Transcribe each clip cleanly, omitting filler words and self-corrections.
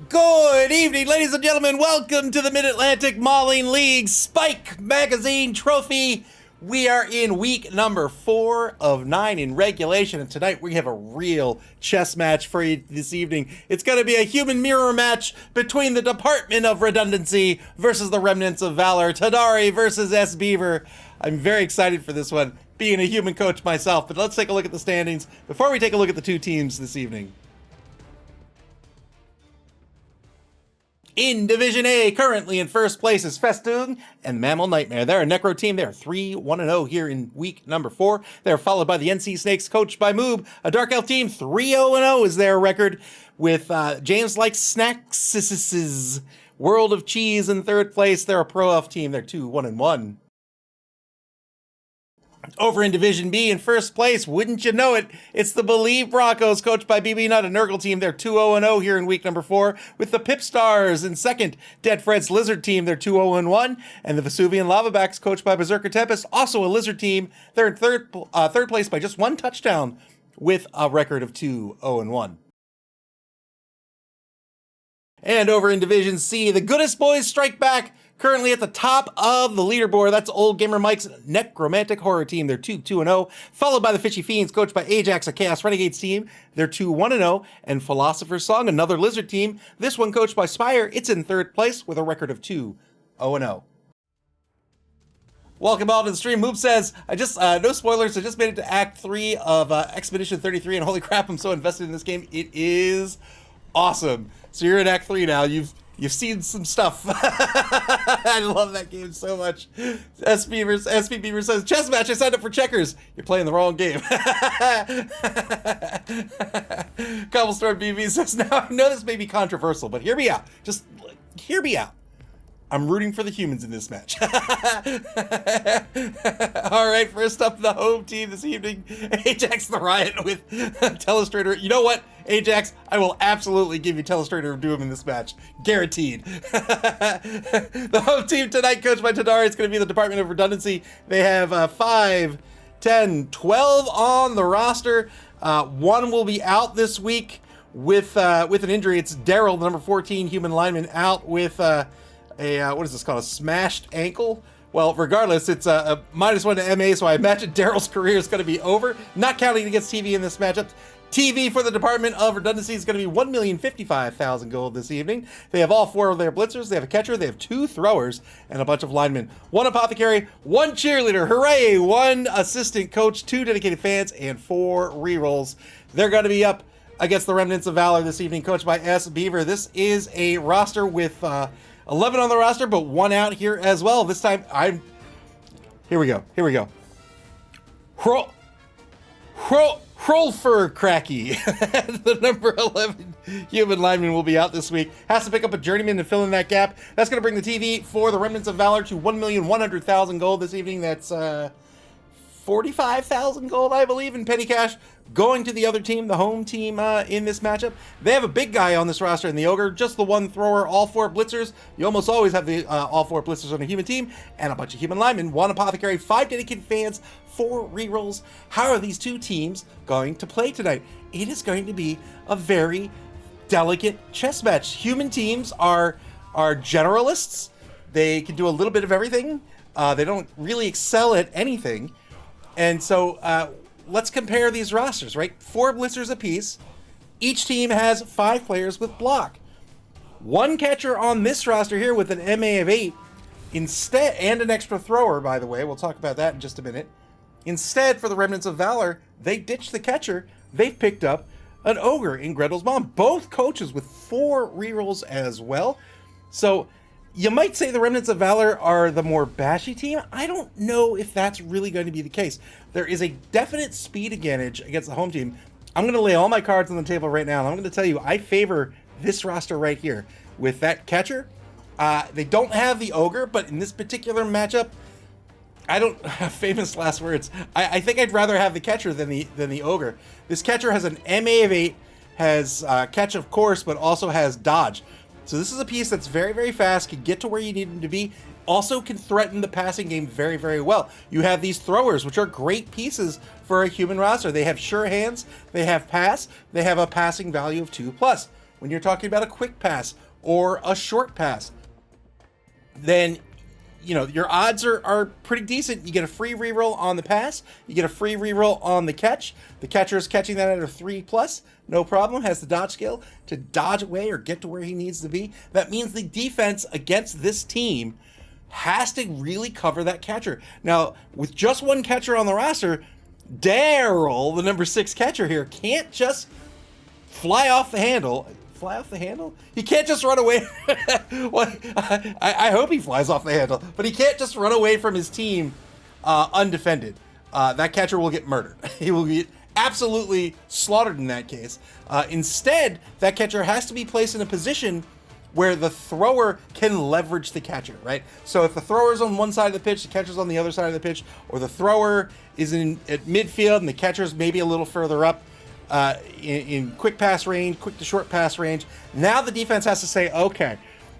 Good evening, ladies and gentlemen. Welcome to the Mid-Atlantic Mauling League Spike Magazine Trophy. We are in week number 4 of 9 in regulation, and tonight we have a real chess match for you this evening. It's going to be a human mirror match between the Department of Redundancy versus the Remnants of Valor, Tadari versus S. Beaver. I'm very excited for this one, being a human coach myself, but let's take a look at the standings before we take a look at the two teams this evening. In Division A, currently in first place is Festoon and MAML Nightmare. They're a Necro team. They're 3-1-0 here in week number 4. They're followed by the NC Snakes, coached by Moob. A Dark Elf team, 3-0 is their record, with James Like Snacks' World of Cheese in third place. They're a Pro Elf team. They're 2-1-1. Over in Division B, in first place, wouldn't you know it, it's the Believe Broncos, coached by BB Nut, a Nurgle team. They're 2-0 here in week number 4, with the Pip Stars in second. Dead Fred's Lizard team, they're 2-0-1, and the Vesuvian Lavabacks, coached by Berserker Tempest, also a Lizard team. They're in third place by just one touchdown, with a record of 2-0-1. And over in Division C, the Goodest Boys strike back, currently at the top of the leaderboard. That's Old Gamer Mike's Necromantic Horror team. They're 2-2-0, followed by the Fishy Fiends, coached by Ajax, a Chaos Renegades team. They're 2-1-0, and Philosopher's Song, another Lizard team. This one coached by Spire. It's in third place with a record of 2-0-0. Welcome all to the stream. Moob says, no spoilers, I just made it to Act 3 of Expedition 33, and holy crap, I'm so invested in this game. It is awesome. So you're in Act 3 now. You've seen some stuff. I love that game so much. SP Beaver says, chess match, I signed up for checkers. You're playing the wrong game. Cobblestorm BB says, now I know this may be controversial, but hear me out. Just hear me out. I'm rooting for the humans in this match. All right, first up, the home team this evening, Ajax the Riot with Telestrator. You know what, Ajax? I will absolutely give you Telestrator of Doom in this match. Guaranteed. The home team tonight, coached by Tadari, it's going to be the Department of Redundancy. They have 5, 10, 12 on the roster. One will be out this week with an injury. It's Daryl, the number 14 human lineman, out with... what is this called? A smashed ankle? Well, regardless, it's a -1 to MA, so I imagine Daryl's career is going to be over. Not counting against TV in this matchup. TV for the Department of Redundancy is going to be 1,055,000 gold this evening. They have all 4 of their blitzers. They have a catcher. They have 2 throwers and a bunch of linemen. 1 apothecary, 1 cheerleader. Hooray! 1 assistant coach, 2 dedicated fans, and 4 rerolls. They're going to be up against the Remnants of Valor this evening, coached by S. Beaver. This is a roster with... 11 on the roster, but 1 out here as well. This time, Here we go. Hrolfer Cracky, the number 11 human lineman, will be out this week. Has to pick up a journeyman to fill in that gap. That's going to bring the TV for the Remnants of Valor to 1,100,000 gold this evening. That's 45,000 gold, I believe, in petty cash, going to the other team, the home team, in this matchup. They have a big guy on this roster in the Ogre, just the 1 thrower, all 4 blitzers. You almost always have the all 4 blitzers on a human team, and a bunch of human linemen, 1 apothecary, 5 dedicated fans, 4 rerolls. How are these two teams going to play tonight? It is going to be a very delicate chess match. Human teams are generalists. They can do a little bit of everything. They don't really excel at anything. And so let's compare these rosters, right? 4 blitzers apiece. Each team has 5 players with block. 1 catcher on this roster here with an MA of 8 instead, and an extra thrower, by the way. We'll talk about that in just a minute. Instead, for the Remnants of Valor, they ditched the catcher. They've picked up an Ogre in Gretel's Mom. Both coaches with 4 rerolls as well. So you might say the Remnants of Valor are the more bashy team. I don't know if that's really going to be the case. There is a definite speed advantage against the home team. I'm going to lay all my cards on the table right now, and I'm going to tell you, I favor this roster right here with that catcher. They don't have the Ogre, but in this particular matchup, I don't famous last words. I think I'd rather have the catcher than the Ogre. This catcher has an MA of 8, has catch of course, but also has dodge. So this is a piece that's very, very fast, can get to where you need him to be, also can threaten the passing game very, very well. You have these throwers, which are great pieces for a human roster. They have sure hands, they have pass, they have a passing value of 2+. when you're talking about a quick pass or a short pass, then you know your odds are pretty decent. You get a free reroll on the pass, you get a free reroll on the catch. The catcher is catching that at a 3+, no problem, has the dodge skill to dodge away or get to where he needs to be. That means the defense against this team has to really cover that catcher. Now, with just one catcher on the roster, Daryl, the number 6 catcher here, can't just fly off the handle. Fly off the handle? He can't just run away. Well, I hope he flies off the handle, but he can't just run away from his team undefended. That catcher will get murdered. He will get absolutely slaughtered in that case. Instead, that catcher has to be placed in a position where the thrower can leverage the catcher, right? So if the thrower's on one side of the pitch, the catcher's on the other side of the pitch, or the thrower is at midfield and the catcher's maybe a little further up, in quick pass range, quick to short pass range. Now the defense has to say, okay,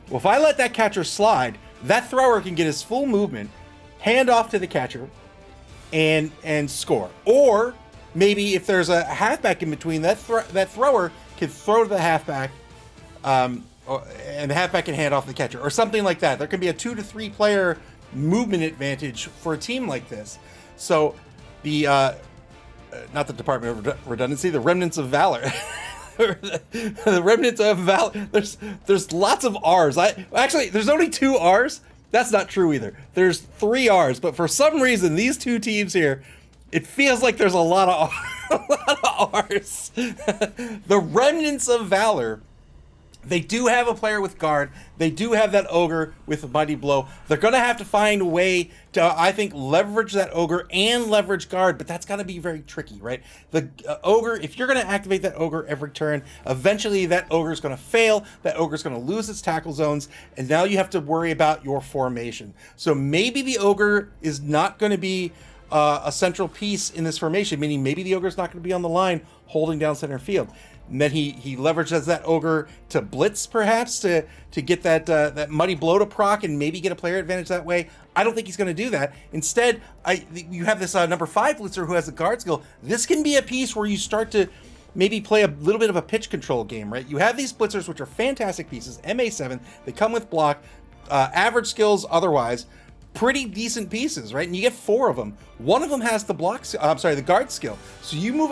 well, if I let that catcher slide, that thrower can get his full movement, hand off to the catcher, and score. Or maybe if there's a halfback in between, that thrower can throw to the halfback, and the halfback can hand off the catcher, or something like that. There can be a 2 to 3 player movement advantage for a team like this. So the not the Department of Redundancy, the Remnants of Valor. The Remnants of Valor. There's lots of R's. Actually, there's only 2 R's. That's not true either. There's 3 R's, but for some reason, these 2 teams here, it feels like there's a lot of R's. The Remnants of Valor, they do have a player with guard. They do have that ogre with a mighty blow. They're going to have to find a way to, I think, leverage that ogre and leverage guard, but that's going to be very tricky, right? The ogre, if you're going to activate that ogre every turn, eventually that ogre is going to fail. That ogre is going to lose its tackle zones, and now you have to worry about your formation. So maybe the ogre is not going to be a central piece in this formation, meaning maybe the ogre is not going to be on the line holding down center field. And then he leverages that ogre to blitz, perhaps, to get that muddy blow to proc and maybe get a player advantage that way. I don't think he's going to do that. Instead, you have this number 5 blitzer who has a guard skill. This can be a piece where you start to maybe play a little bit of a pitch control game, right? You have these blitzers, which are fantastic pieces, MA7. They come with block, average skills otherwise. Pretty decent pieces, right? And you get 4 of them. One of them has the the guard skill. So you move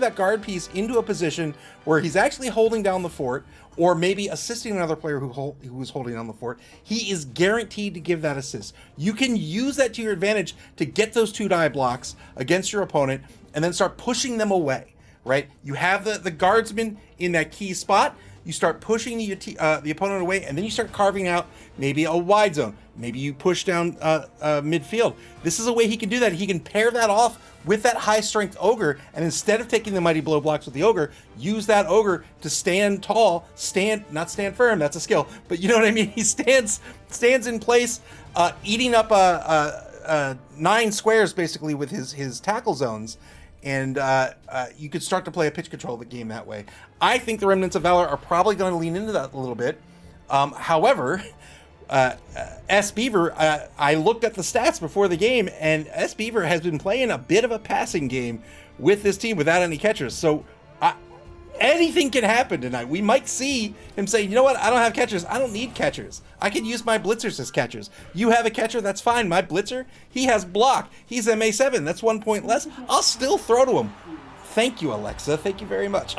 that guard piece into a position where he's actually holding down the fort, or maybe assisting another player who is holding down the fort. He is guaranteed to give that assist. You can use that to your advantage to get those 2 die blocks against your opponent, and then start pushing them away, right? You have the guardsman in that key spot. You start pushing the opponent away, and then you start carving out maybe a wide zone. Maybe you push down midfield. This is a way he can do that. He can pair that off with that high-strength ogre, and instead of taking the mighty blow blocks with the ogre, use that ogre to stand tall, not stand firm, that's a skill, but you know what I mean? He stands in place, eating up 9 squares, basically, with his tackle zones, and you could start to play a pitch control of the game that way. I think the Remnants of Valor are probably going to lean into that a little bit. However, S. Beaver, I looked at the stats before the game, and S. Beaver has been playing a bit of a passing game with this team without any catchers. So anything can happen tonight. We might see him say, you know what, I don't have catchers. I don't need catchers. I can use my blitzers as catchers. You have a catcher, that's fine. My blitzer, he has block. He's MA7. That's 1 point less. I'll still throw to him. Thank you, Alexa. Thank you very much.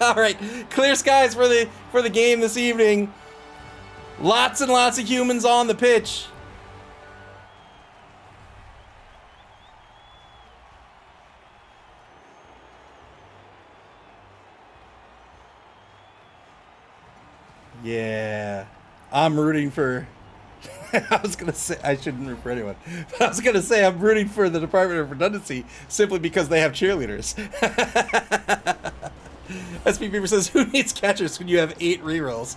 All right, clear skies for the game this evening. Lots and lots of humans on the pitch. Yeah, I'm rooting for... I was going to say, I shouldn't root for anyone, but I was going to say I'm rooting for the Department of Redundancy simply because they have cheerleaders. SP Beaver says, who needs catchers when you have 8 rerolls?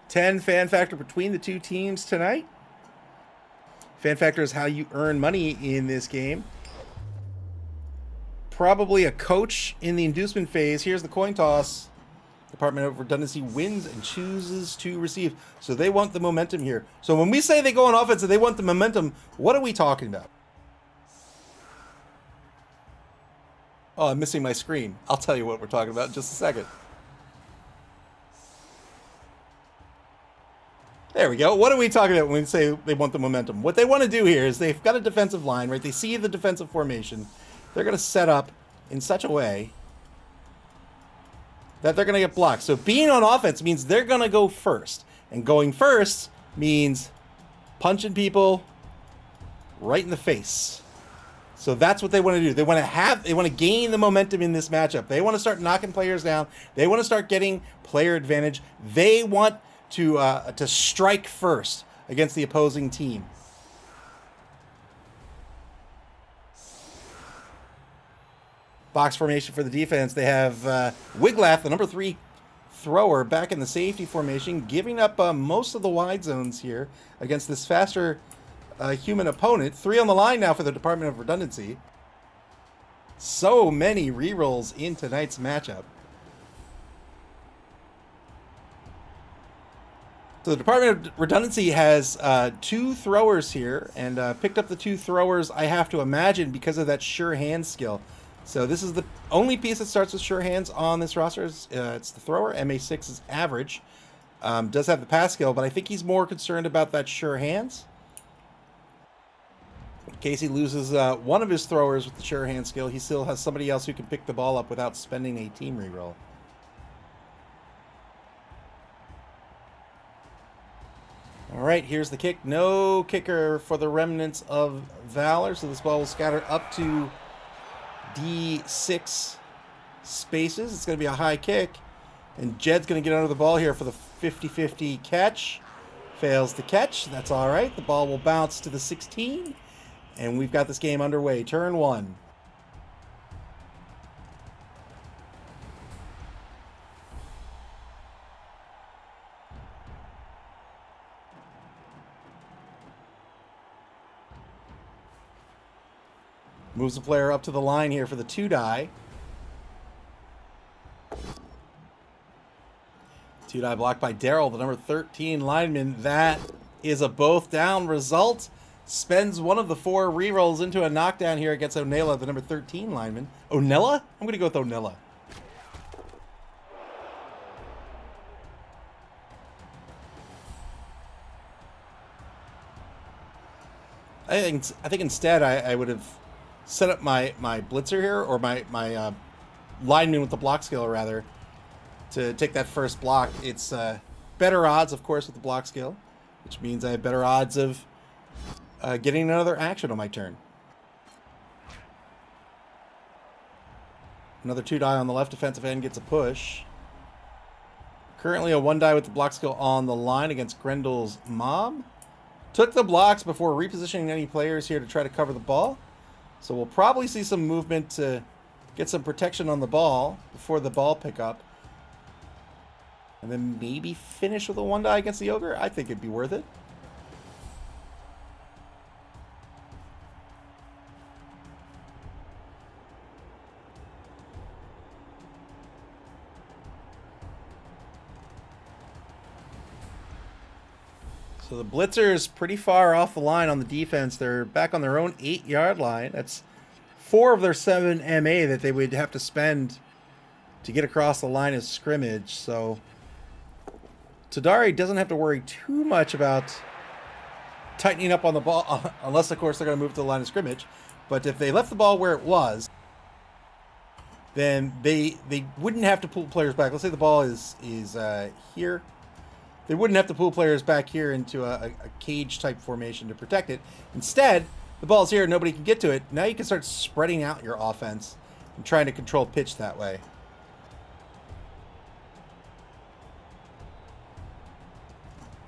$10 fan factor between the 2 teams tonight. Fan factor is how you earn money in this game. Probably a coach in the inducement phase. Here's the coin toss. Department of Redundancy wins and chooses to receive. So they want the momentum here. So when we say they go on offense and they want the momentum, what are we talking about? Oh, I'm missing my screen. I'll tell you what we're talking about in just a second. There we go. What are we talking about when we say they want the momentum? What they want to do here is they've got a defensive line, right? They see the defensive formation. They're going to set up in such a way that they're going to get blocked. So being on offense means they're going to go first. And going first means punching people right in the face. So that's what they want to do. They want to gain the momentum in this matchup. They want to start knocking players down. They want to start getting player advantage. They want to strike first against the opposing team. Box formation for the defense. They have Wiglath, the number 3 thrower, back in the safety formation, giving up most of the wide zones here against this faster human opponent. 3 on the line now for the Department of Redundancy. So many rerolls in tonight's matchup. So the Department of Redundancy has 2 throwers here, and picked up the 2 throwers, I have to imagine, because of that sure hand skill. So this is the only piece that starts with sure hands on this roster. It's the thrower. MA6 is average. Does have the pass skill, but I think he's more concerned about that sure hands. In case he loses one of his throwers with the sure hand skill, he still has somebody else who can pick the ball up without spending a team reroll. All right, here's the kick. No kicker for the Remnants of Valor, so this ball will scatter up to D6 spaces. It's going to be a high kick, and Jed's going to get under the ball here for the 50-50 catch. Fails to catch. That's all right. The ball will bounce to the 16, and we've got this game underway. Turn 1. Moves the player up to the line here for the 2-die. 2-die blocked by Daryl, the number 13 lineman. That is a both down result. Spends one of the 4 rerolls into a knockdown here against Onella, the number 13 lineman. Onella? I'm going to go with Onella. I think instead I would have set up my blitzer here, or my lineman with the block skill, rather, to take that first block. It's better odds, of course, with the block skill, which means I have better odds of getting another action on my turn. Another 2-die on the left defensive end gets a push. Currently a 1-die with the block skill on the line against Grendel's mom. Took the blocks before repositioning any players here to try to cover the ball. So we'll probably see some movement to get some protection on the ball before the ball pickup. And then maybe finish with a 1-die against the Ogre. I think it'd be worth it. So the blitzer is pretty far off the line on the defense. They're back on their own 8-yard line. That's 4 of their 7 MA that they would have to spend to get across the line of scrimmage. So Tadari doesn't have to worry too much about tightening up on the ball, unless, of course, they're going to move to the line of scrimmage. But if they left the ball where it was, then they wouldn't have to pull players back. Let's say the ball is here. They wouldn't have to pull players back here into a cage-type formation to protect it. Instead, the ball's here, nobody can get to it. Now you can start spreading out your offense and trying to control pitch that way.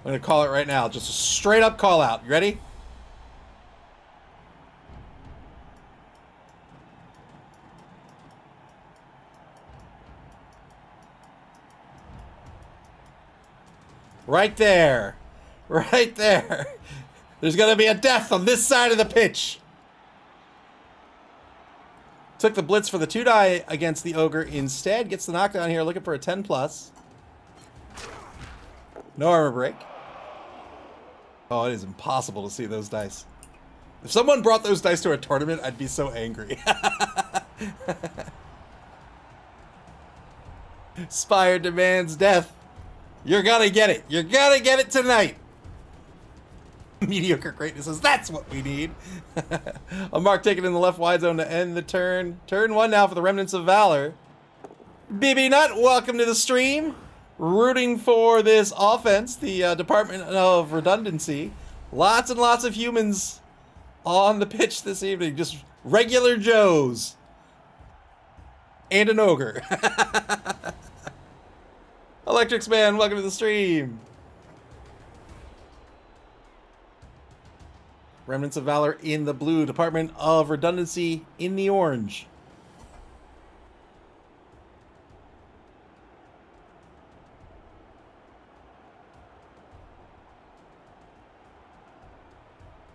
I'm going to call it right now. Just a straight-up call-out. You ready? Right there. Right there. There's going to be a death on this side of the pitch. Took the blitz for the 2-die against the Ogre instead. Gets the knockdown here, looking for a 10+. No armor break. Oh, it is impossible to see those dice. If someone brought those dice to a tournament, I'd be so angry. Spire demands death. You're gonna get it. You're gonna get it tonight. Mediocre greatness says, that's what we need. A mark taken in the left wide zone to end the turn. Turn 1 now for the Remnants of Valor. BB Nut, welcome to the stream. Rooting for this offense, the Department of Redundancy. Lots and lots of humans on the pitch this evening. Just regular Joes. And an Ogre. Electrics Man, welcome to the stream. Remnants of Valor in the blue. Department of Redundancy in the orange.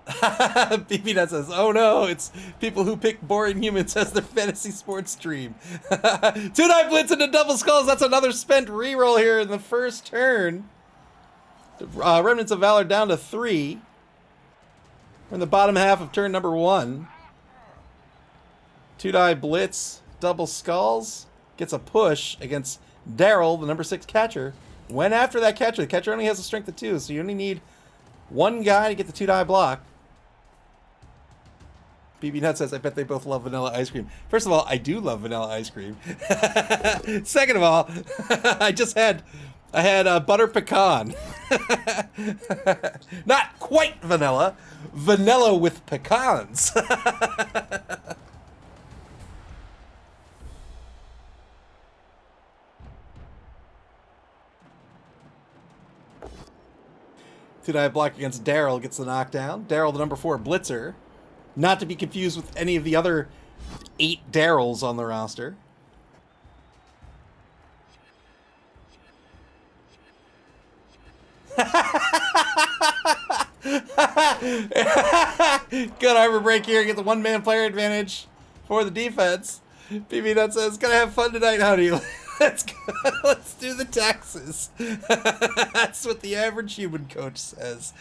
BB Nut says, oh no, it's people who pick boring humans as their fantasy sports stream. 2-die blitz into double skulls. That's another spent reroll here in the first turn. Remnants of Valor down to 3. We're in the bottom half of turn number 1. 2-die blitz, double skulls. Gets a push against Daryl, the number 6 catcher. Went after that catcher. The catcher only has a strength of 2, so you only need one guy to get the 2-die block. BB Nut says, I bet they both love vanilla ice cream. First of all, I do love vanilla ice cream. Second of all, I had butter pecan. Not quite vanilla. Vanilla with pecans. Two-die block against Daryl gets the knockdown. Daryl, the number 4 blitzer. Not to be confused with any of the other 8 Daryls on the roster. Good armor break here. Get the one-man player advantage for the defense. BB Nut says, gonna have fun tonight, honey. Let's go. Let's do the taxes. That's what the average human coach says.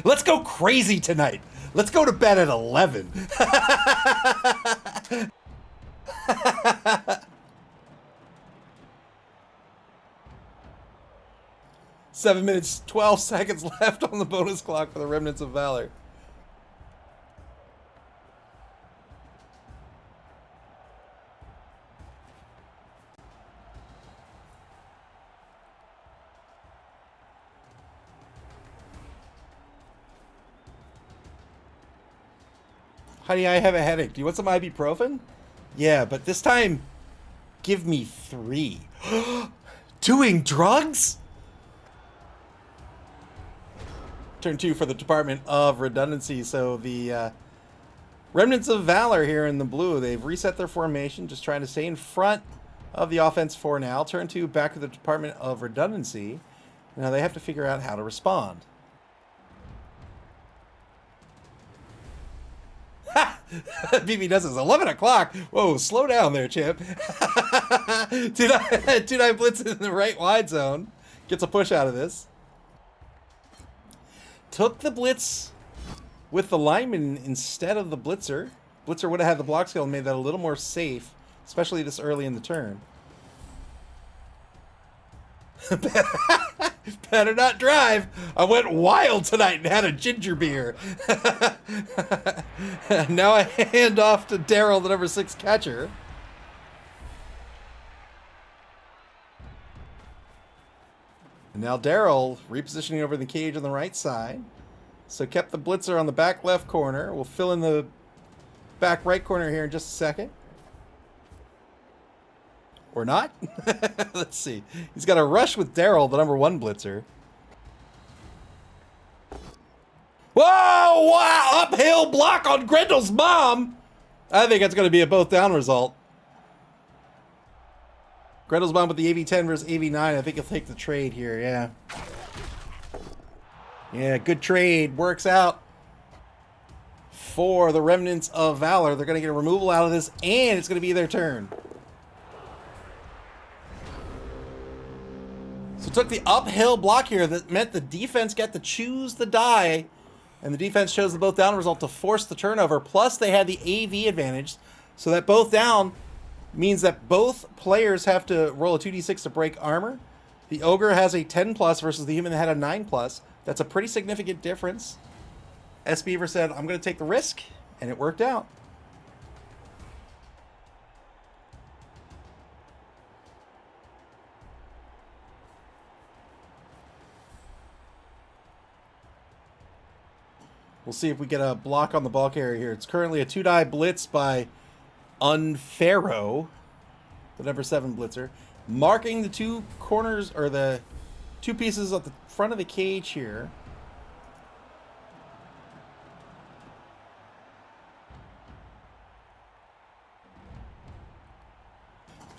Let's go crazy tonight. Let's go to bed at 11. 7 minutes, 12 seconds left on the bonus clock for the Remnants of Valor. Honey, I have a headache. Do you want some ibuprofen? Yeah, but this time, give me 3. Doing drugs? Turn 2 for the Department of Redundancy. So the Remnants of Valor here in the blue, they've reset their formation, just trying to stay in front of the offense for now. Turn 2 back to the Department of Redundancy. Now they have to figure out how to respond. BB does this 11 o'clock. Whoa, slow down there, champ. Two-die blitz in the right wide zone. Gets a push out of this. Took the blitz with the lineman instead of the blitzer. Blitzer would have had the block skill and made that a little more safe, especially this early in the turn. Better not drive. I went wild tonight and had a ginger beer. Now I hand off to Daryl, the number 6 catcher. And now Daryl repositioning over the cage on the right side. So kept the blitzer on the back left corner. We'll fill in the back right corner here in just a second. Or not? Let's see. He's got a rush with Daryl, the number 1 blitzer. Whoa! Wow! Uphill block on Grendel's mom! I think that's going to be a both down result. Grendel's mom with the AV10 versus AV9. I think he'll take the trade here, yeah. Yeah, good trade. Works out for the Remnants of Valor. They're going to get a removal out of this, and it's going to be their turn. So took the uphill block here that meant the defense got to choose the die, and the defense chose the both down result to force the turnover. Plus, they had the AV advantage, so that both down means that both players have to roll a 2d6 to break armor. The Ogre has a 10 plus versus the human that had a 9 plus. That's a pretty significant difference. S. Beaver said, I'm going to take the risk, and it worked out. We'll see if we get a block on the ball carrier here. It's currently a 2-die blitz by Unpharaoh, the number 7 blitzer, marking the 2 corners, or the 2 pieces at the front of the cage here.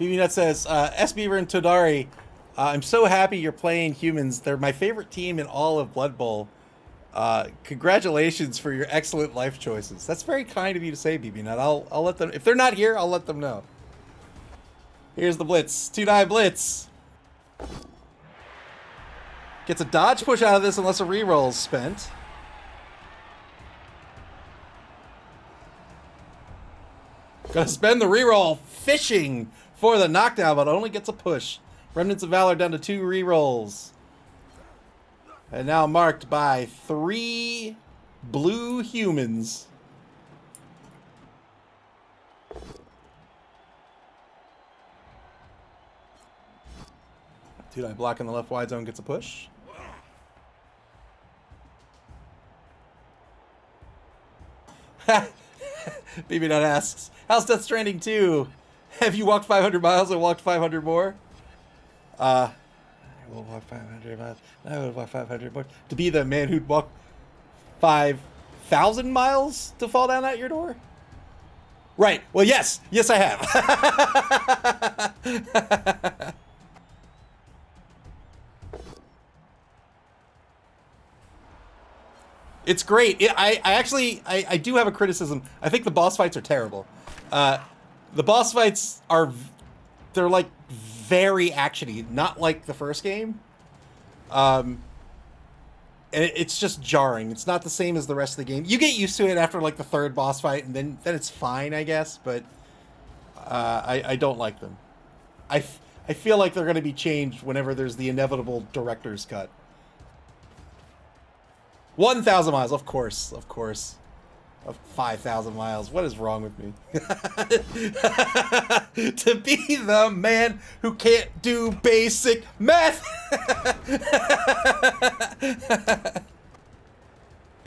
BBNet says, S. Beaver and Todari, I'm so happy you're playing humans. They're my favorite team in all of Blood Bowl. Congratulations for your excellent life choices. That's very kind of you to say, BBNet. I'll let them, if they're not here, I'll let them know. Here's the blitz. 2-die blitz. Gets a dodge push out of this unless a reroll is spent. Gonna spend the reroll fishing for the knockdown, but only gets a push. Remnants of Valor down to 2 rerolls. And now marked by 3 blue humans. Two-die block in the left wide zone gets a push. BB Nut asks, how's Death Stranding 2? Have you walked 500 miles and walked 500 more? I will walk 500 miles. I will walk 500 more. To be the man who'd walk 5,000 miles to fall down at your door? Right. Well, yes. Yes, I have. It's great. I do have a criticism. I think the boss fights are terrible. The boss fights they're like very actiony, not like the first game. And it's just jarring. It's not the same as the rest of the game. You get used to it after like the 3rd boss fight, and then it's fine, I guess. But I don't like them. I feel like they're going to be changed whenever there's the inevitable director's cut. 1,000 miles, of course. Of 5,000 miles. What is wrong with me? To be the man who can't do basic math.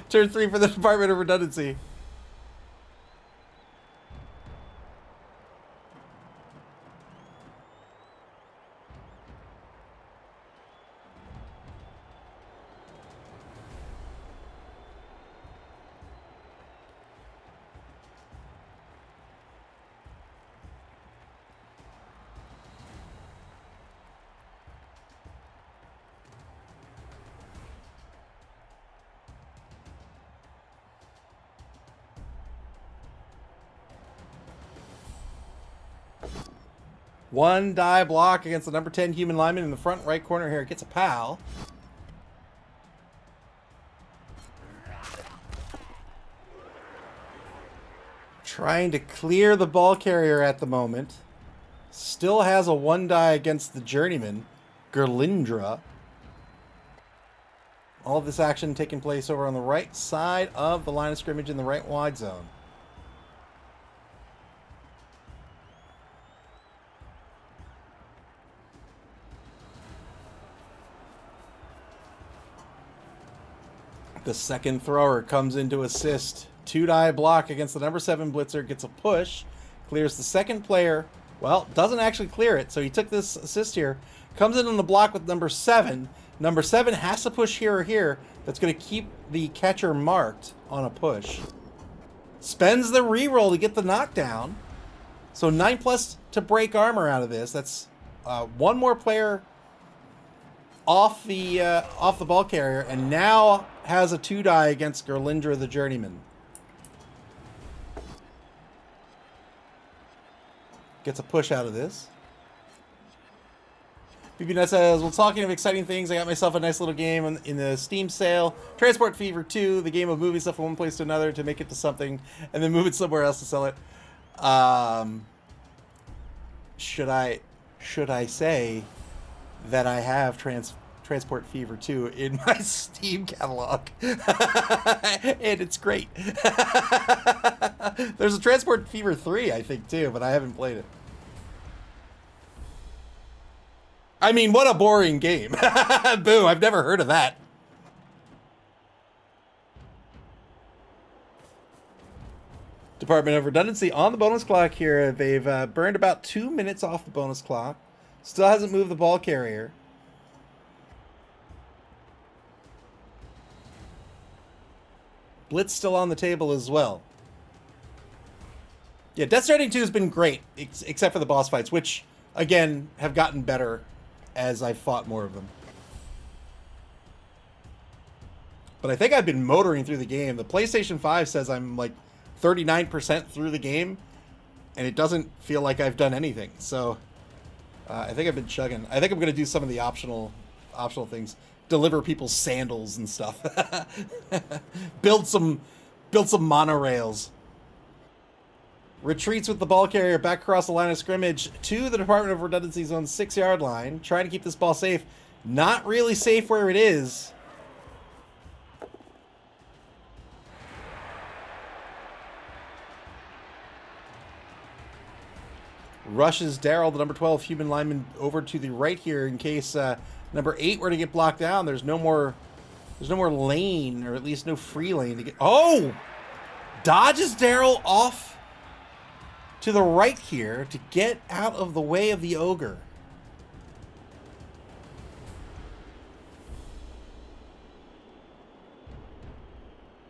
Turn 3 for the Department of Redundancy. One die block against the number 10 human lineman in the front right corner here. It gets a pal. Trying to clear the ball carrier at the moment. Still has a 1 die against the journeyman, Gerlindra. All of this action taking place over on the right side of the line of scrimmage in the right wide zone. The second thrower comes in to assist. 2-die block against the number 7 blitzer. Gets a push. Clears the second player. Well, doesn't actually clear it. So he took this assist here. Comes in on the block with number 7. Number 7 has to push here or here. That's going to keep the catcher marked on a push. Spends the reroll to get the knockdown. So 9 plus to break armor out of this. That's 1 more player off the ball carrier. And now has a 2-die against Gerlindra the Journeyman. Gets a push out of this. BBNet says, well, talking of exciting things, I got myself a nice little game in the Steam sale. Transport Fever 2, the game of moving stuff from one place to another to make it to something, and then move it somewhere else to sell it. Should I say that I have Transport Fever 2 in my Steam catalog? And it's great. There's a Transport Fever 3, I think, too, but I haven't played it. I mean, what a boring game. Boo, I've never heard of that. Department of Redundancy on the bonus clock here. They've burned about 2 minutes off the bonus clock. Still hasn't moved the ball carrier. Blitz still on the table as well. Yeah, Death Stranding 2 has been great, except for the boss fights, which, again, have gotten better as I've fought more of them. But I think I've been motoring through the game. The PlayStation 5 says I'm like 39% through the game, and it doesn't feel like I've done anything. So I think I've been chugging. I think I'm going to do some of the optional things. Deliver people's sandals and stuff. build some monorails. Retreats with the ball carrier back across the line of scrimmage to the Department of Redundancy's own 6-yard line. Trying to keep this ball safe. Not really safe where it is. Rushes Daryl, the number 12 human lineman, over to the right here in case number 8 were to get blocked down. There's no more lane, or at least no free lane to get. Oh! Dodges Daryl off to the right here to get out of the way of the ogre.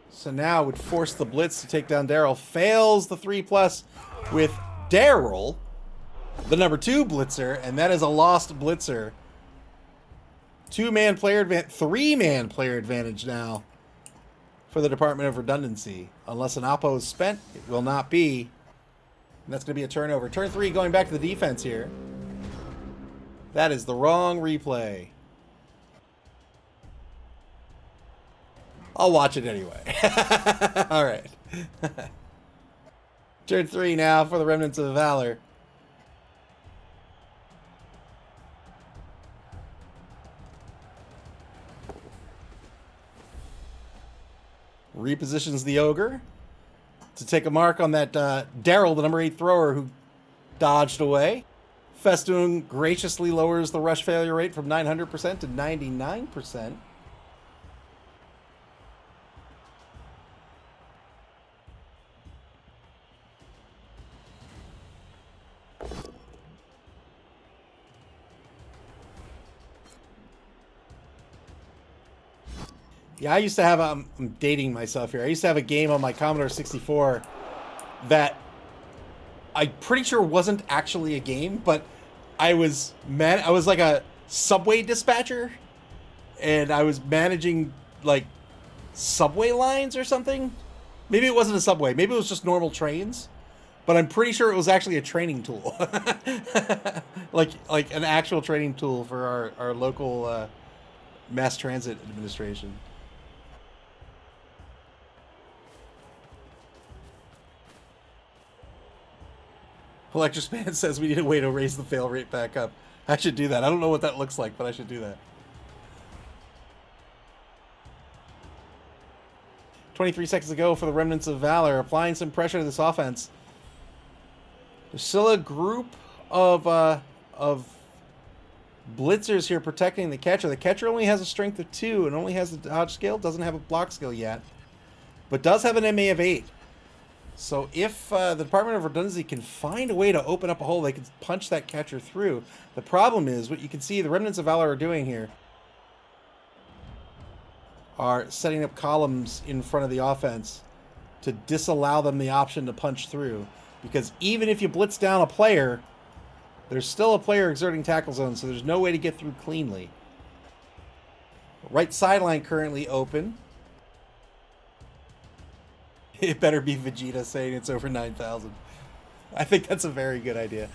So now would force the blitz to take down Daryl. Fails the 3+ with Daryl, the number 2 blitzer, and that is a lost blitzer. 2-man player advantage, 3-man player advantage now for the Department of Redundancy. Unless an oppo is spent, it will not be. And that's going to be a turnover. Turn 3 going back to the defense here. That is the wrong replay. I'll watch it anyway. All right. Turn 3 now for the Remnants of Valor. Repositions the ogre to take a mark on that Daryl, the number 8 thrower, who dodged away. Festoon graciously lowers the rush failure rate from 900% to 99%. Yeah, I used to have, I'm dating myself here. I used to have a game on my Commodore 64 that I'm pretty sure wasn't actually a game, but I was like a subway dispatcher, and I was managing like subway lines or something. Maybe it wasn't a subway. Maybe it was just normal trains, but I'm pretty sure it was actually a training tool. like an actual training tool for our local mass transit administration. Electrospan says we need a way to raise the fail rate back up. I should do that. I don't know what that looks like, but I should do that. 23 seconds to go for the Remnants of Valor, applying some pressure to this offense. There's still a group of blitzers here protecting the catcher. The catcher only has a strength of 2 and only has a dodge skill, doesn't have a block skill yet, but does have an MA of 8. So if the Department of Redundancy can find a way to open up a hole, they can punch that catcher through. The problem is, what you can see the Remnants of Valor are doing here are setting up columns in front of the offense to disallow them the option to punch through. Because even if you blitz down a player, there's still a player exerting tackle zone, so there's no way to get through cleanly. Right sideline currently open. It better be Vegeta saying it's over 9,000. I think that's a very good idea.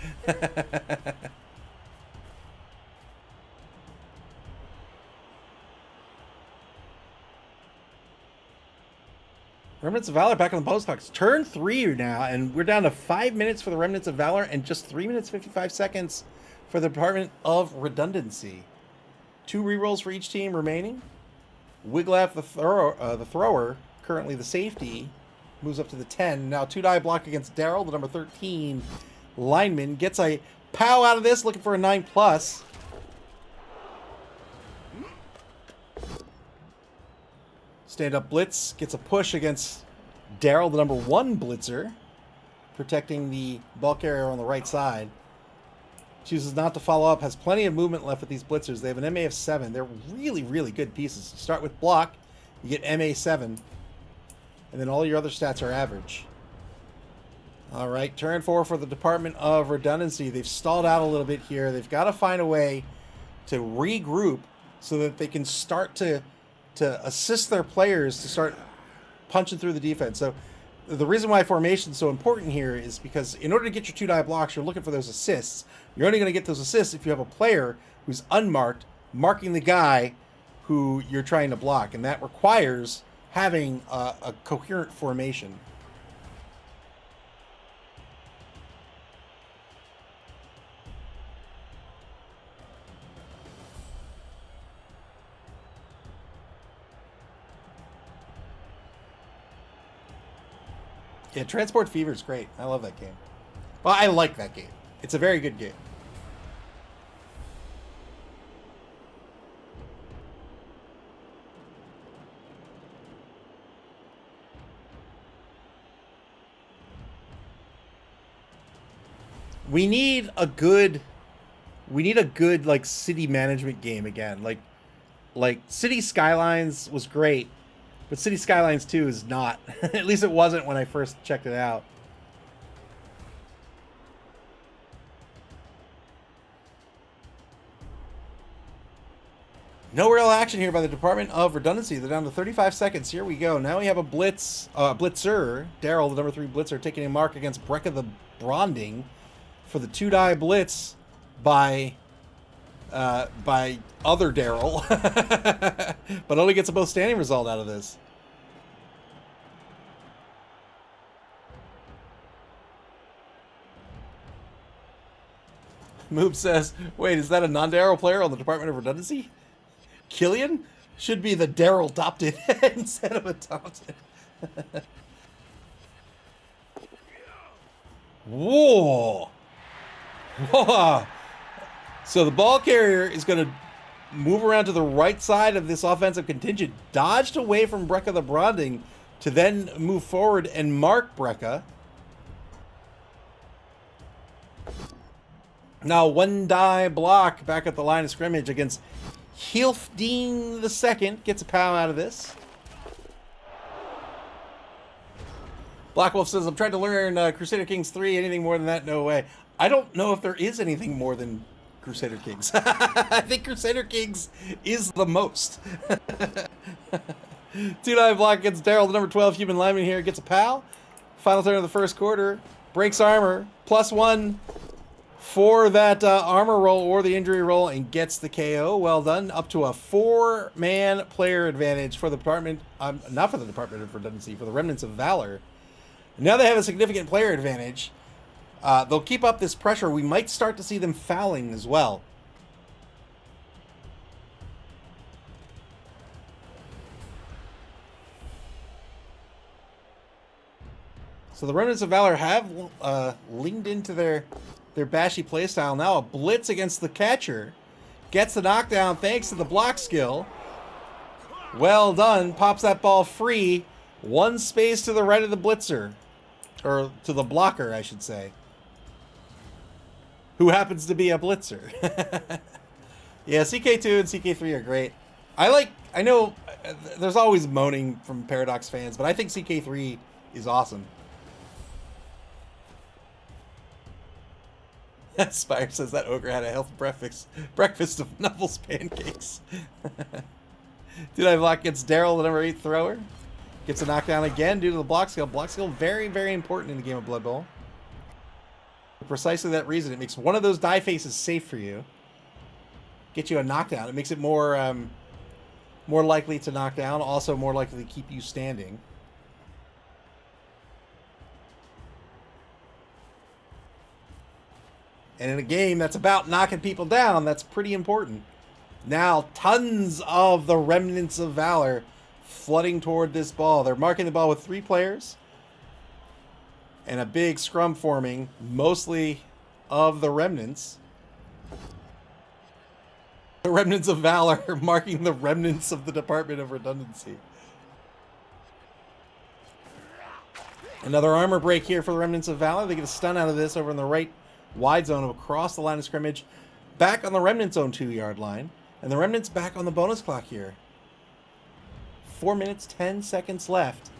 Remnants of Valor back on the post clocks. Turn 3 now, and we're down to 5 minutes for the Remnants of Valor and just 3 minutes 55 seconds for the Department of Redundancy. 2 rerolls for each team remaining. Wiglaf, the thrower, currently the safety, moves up to the 10. Now 2-die block against Daryl, the number 13 lineman. Gets a pow out of this, looking for a 9+. Stand-up blitz, gets a push against Daryl, the number 1 blitzer, protecting the ball carrier on the right side. Chooses not to follow up, has plenty of movement left with these blitzers. They have an MA of 7. They're really, really good pieces. You start with block, you get MA 7, and then all your other stats are average. All right, turn 4 for the Department of Redundancy. They've stalled out a little bit here. They've got to find a way to regroup so that they can start to assist their players to start punching through the defense. So the reason why formation is so important here is because in order to get your 2-die blocks, you're looking for those assists. You're only going to get those assists if you have a player who's unmarked, marking the guy who you're trying to block. And that requires having a coherent formation. Yeah, Transport Fever is great. I love that game. Well, I like that game. It's a very good game. We need a good like city management game again. Like City Skylines was great, but City Skylines 2 is not. At least it wasn't when I first checked it out. No real action here by the Department of Redundancy. They're down to 35 seconds. Here we go. Now we have a blitzer. Daryl, the number 3 blitzer, taking a mark against Brecca the Bronding for the 2-die blitz by other Daryl. But only gets a both standing result out of this. Moob says, wait, is that a non-Daryl player on the Department of Redundancy? Killian should be the Daryl adopted instead of adopted. Whoa. Whoa. So the ball carrier is going to move around to the right side of this offensive contingent, dodged away from Brecca the Bronding to then move forward and mark Brecca. Now 1-die block back at the line of scrimmage against Hilfdeen II. Gets a pow out of this. Black Wolf says, I'm trying to learn Crusader Kings 3. Anything more than that? No way. I don't know if there is anything more than Crusader Kings. I think Crusader Kings is the most. 2-die block against Daryl, the number 12 human lineman here. Gets a pow. Final turn of the first quarter. Breaks armor. +1 for that armor roll or the injury roll and gets the KO. Well done. Up to a 4-man player advantage for the Department, not for the Department of Redundancy, for the Remnants of Valor. Now they have a significant player advantage. They'll keep up this pressure. We might start to see them fouling as well. So the Remnants of Valor have leaned into their bashy playstyle. Now a blitz against the catcher. Gets the knockdown thanks to the block skill. Well done. Pops that ball free. 1 space to the right of the blitzer. Or to the blocker, I should say. Who happens to be a blitzer. Yeah, CK2 and CK3 are great. I know there's always moaning from Paradox fans, but I think CK3 is awesome. Spire says that ogre had a healthy breakfast of Knuffles pancakes. 2-die block gets Daryl, the number 8 thrower. Gets a knockdown again due to the block skill. Block skill very, very important in the game of Blood Bowl. For precisely that reason, it makes one of those die faces safe for you. Get you a knockdown. It makes it more more likely to knock down, also more likely to keep you standing. And in a game that's about knocking people down, that's pretty important. Now, tons of the Remnants of Valor flooding toward this ball. They're marking the ball with 3 players. And a big scrum forming, mostly of the Remnants. The Remnants of Valor marking the remnants of the Department of Redundancy. Another armor break here for the Remnants of Valor. They get a stun out of this over in the right wide zone across the line of scrimmage. Back on the Remnants' own 2-yard line. And the Remnants back on the bonus clock here. 4 minutes, 10 seconds left.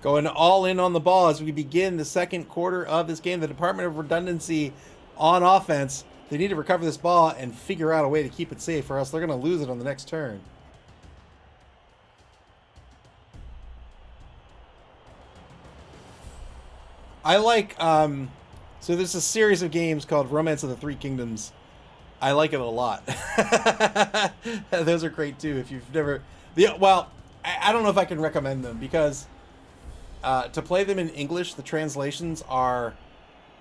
Going all in on the ball as we begin the second quarter of this game. The Department of Redundancy on offense. They need to recover this ball and figure out a way to keep it safe, or else they're going to lose it on the next turn. I like, so there's a series of games called Romance of the Three Kingdoms. I like it a lot. Those are great too. If you've never, well, I don't know if I can recommend them because to play them in English, the translations are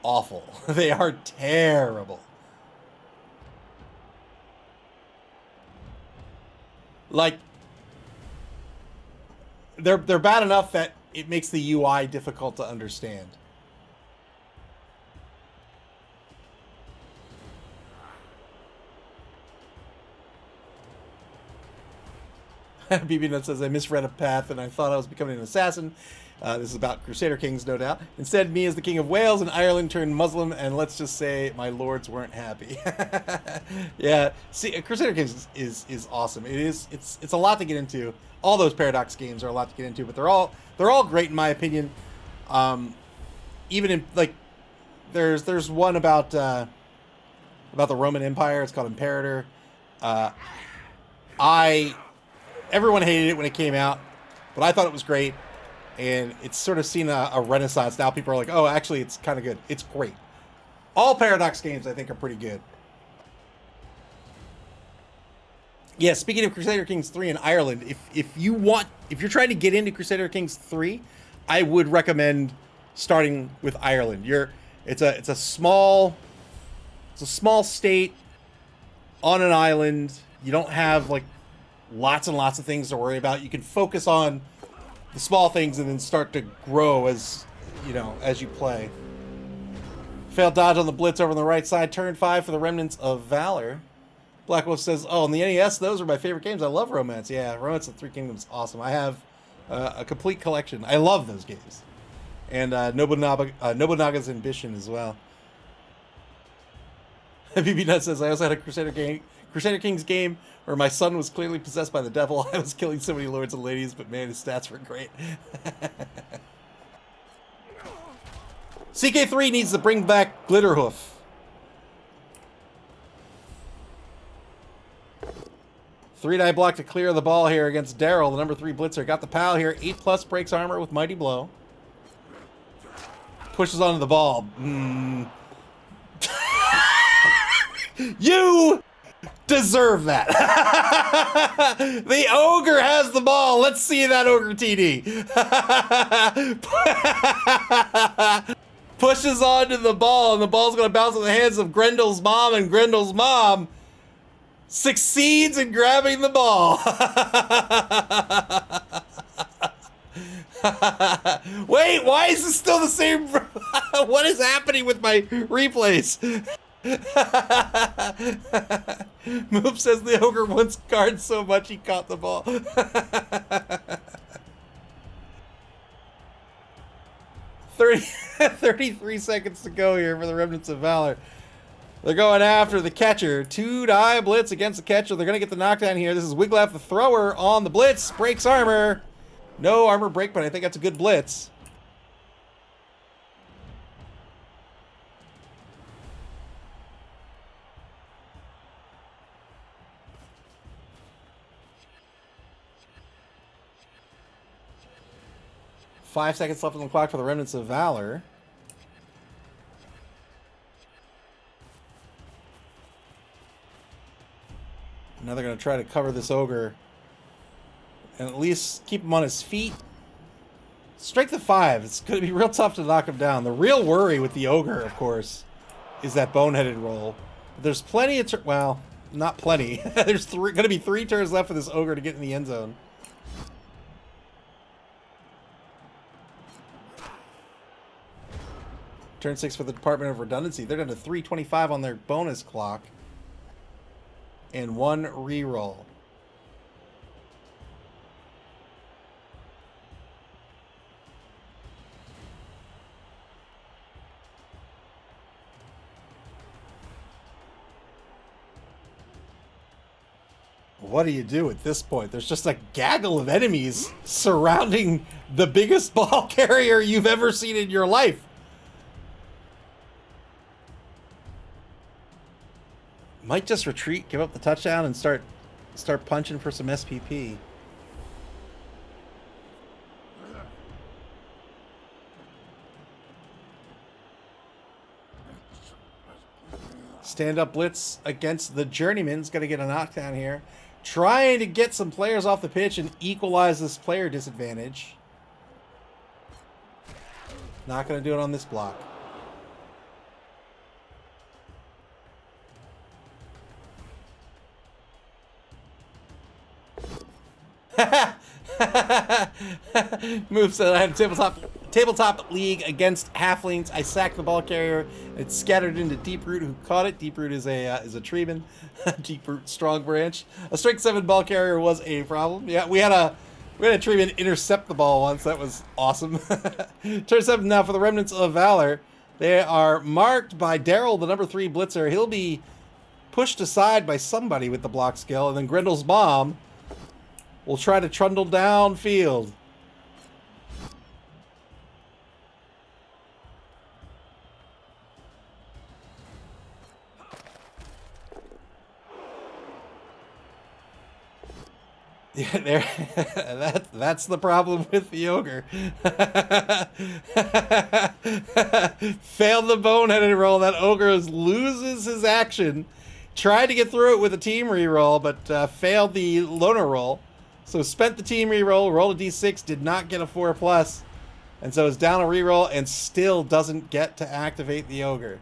awful. They are terrible. Like, they're bad enough that it makes the UI difficult to understand. BB Nut says, I misread a path and I thought I was becoming an assassin. This is about Crusader Kings, no doubt. Instead, me as the King of Wales and Ireland turned Muslim, and let's just say my lords weren't happy. Yeah, see, Crusader Kings is awesome. It's a lot to get into. All those Paradox games are a lot to get into, but they're all great in my opinion. Even in like, there's one about the Roman Empire. It's called Imperator. Everyone hated it when it came out, but I thought it was great, and it's sort of seen a renaissance. Now people are like, oh, actually, it's kind of good. It's great. All Paradox games, I think, are pretty good. Yeah, speaking of Crusader Kings 3 in Ireland, if you're trying to get into Crusader Kings 3, I would recommend starting with Ireland. It's a small state on an island. You don't have like lots and lots of things to worry about. You can focus on the small things and then start to grow as you play. Failed dodge on the blitz over on the right side. Turn 5 for the Remnants of Valor. Black Wolf says, oh, on the NES, those are my favorite games. I love Romance. Yeah, Romance of the Three Kingdoms is awesome. I have a complete collection. I love those games. And Nobunaga's Ambition as well. BB Nut says, I also had a Crusader Kings game where my son was clearly possessed by the devil. I was killing so many lords and ladies, but man, his stats were great. CK3 needs to bring back Glitterhoof. Three-die block to clear the ball here against Daryl, the number 3 blitzer. Got the pal here. 8+ breaks armor with Mighty Blow. Pushes onto the ball. You deserve that. The ogre has the ball. Let's see that ogre TD. Pushes onto the ball, and the ball's going to bounce in the hands of Grendel's mom, and Grendel's mom succeeds in grabbing the ball. Wait, why is this still the same? What is happening with my replays? Moop says the ogre wants cards so much he caught the ball. 33 seconds to go here for the Remnants of Valor. They're going after the catcher. 2-die blitz against the catcher. They're going to get the knockdown here. This is Wiglaf, the thrower, on the blitz. Breaks armor. No armor break, but I think that's a good blitz. 5 seconds left on the clock for the Remnants of Valor. Now they're going to try to cover this ogre and at least keep him on his feet. Strength of 5. It's going to be real tough to knock him down. The real worry with the ogre, of course, is that boneheaded roll. But there's plenty of... well, not plenty. There's going to be 3 turns left for this ogre to get in the end zone. Turn 6 for the Department of Redundancy. They're down to 325 on their bonus clock. And 1 reroll. What do you do at this point? There's just a gaggle of enemies surrounding the biggest ball carrier you've ever seen in your life. Might just retreat, give up the touchdown, and start punching for some SPP. Stand-up blitz against the Journeyman's going to get a knockdown here. Trying to get some players off the pitch and equalize this player disadvantage. Not going to do it on this block. Moveset. I had a tabletop league against halflings. I sacked the ball carrier. It scattered into Deep Root, who caught it. Deep Root is a treeman. Deep Root strong branch. A strength 7 ball carrier was a problem. Yeah, we had a treeman intercept the ball once. That was awesome. Turn 7 now for the Remnants of Valor. They are marked by Daryl, the number 3 blitzer. He'll be pushed aside by somebody with the block skill, and then Grendel's bomb will try to trundle downfield. Yeah, that's the problem with the ogre. Failed the boneheaded roll. That ogre loses his action. Tried to get through it with a team reroll, but failed the loner roll. So spent the team reroll, rolled a d6, did not get a 4+, and so is down a reroll and still doesn't get to activate the ogre.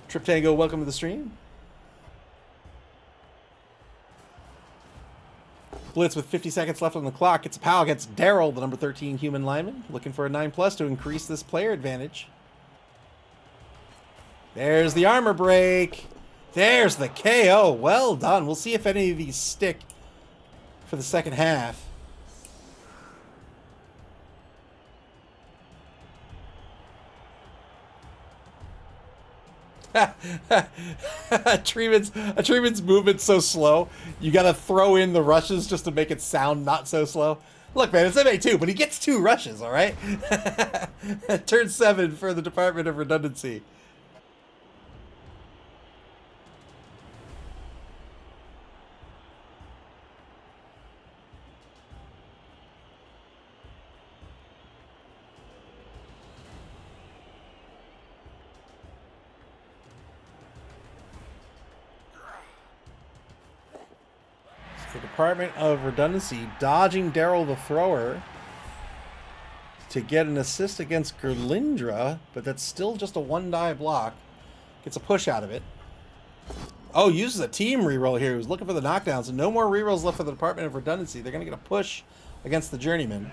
Trip Tango, welcome to the stream. Blitz with 50 seconds left on the clock. It's a POW against Daryl, the number 13 human lineman, looking for a 9+ to increase this player advantage. There's the armor break. There's the KO. Well done. We'll see if any of these stick for the second half. a treeman's movement's so slow. You gotta throw in the rushes just to make it sound not so slow. Look, man, it's MA2, but he gets 2 rushes, all right? Turn 7 for the Department of Redundancy. The Department of Redundancy dodging Daryl the Thrower to get an assist against Gerlindra, but that's still just a 1-die block. Gets a push out of it. Oh, uses a team reroll here. He was looking for the knockdowns, and no more rerolls left for the Department of Redundancy. They're going to get a push against the Journeyman.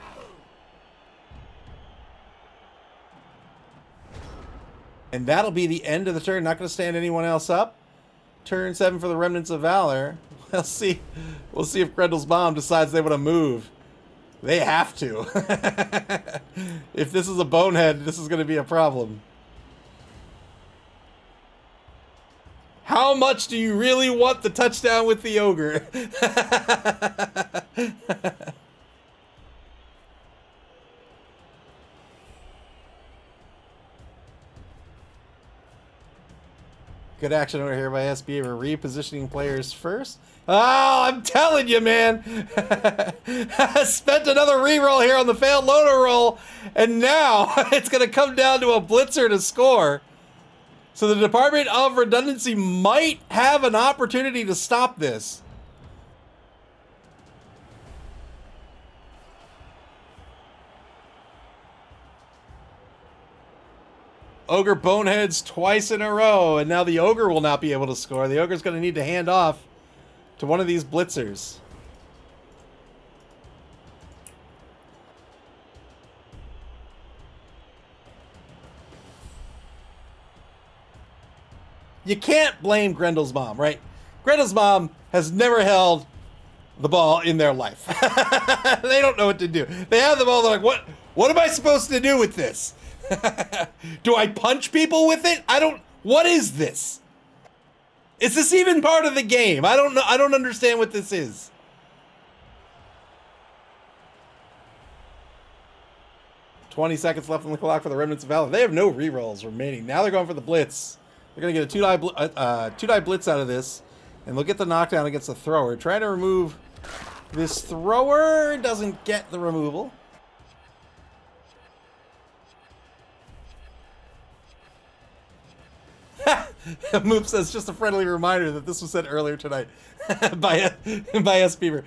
And that'll be the end of the turn. Not going to stand anyone else up. Turn 7 for the Remnants of Valor. We'll see. We'll see if Grendel's mom decides they want to move. They have to. If this is a bonehead, this is going to be a problem. How much do you really want the touchdown with the ogre? Good action over here by SB. We're repositioning players first. Oh, I'm telling you, man. Spent another reroll here on the failed loader roll, and now it's going to come down to a blitzer to score. So the Department of Redundancy might have an opportunity to stop this. Ogre boneheads twice in a row, and now the Ogre will not be able to score. The Ogre's going to need to hand off to one of these blitzers. You can't blame Grendel's mom, right? Grendel's mom has never held the ball in their life. They don't know what to do. They have the ball, they're like, what am I supposed to do with this? Do I punch people with it? What is this? Is this even part of the game? I don't know. I don't understand what this is. $20 seconds left on the clock for the Remnants of Valor. They have no rerolls remaining. Now they're going for the blitz. They're going to get a two-die blitz out of this, and they'll get the knockdown against the thrower. Trying to remove this thrower. Doesn't get the removal. Moop says, just a friendly reminder that this was said earlier tonight by S. Beaver.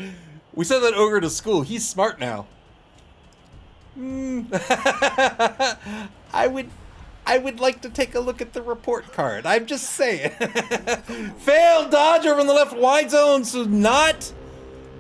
We sent that Ogre to school. He's smart now. I would like to take a look at the report card. I'm just saying. Failed dodge over in the left wide zone. So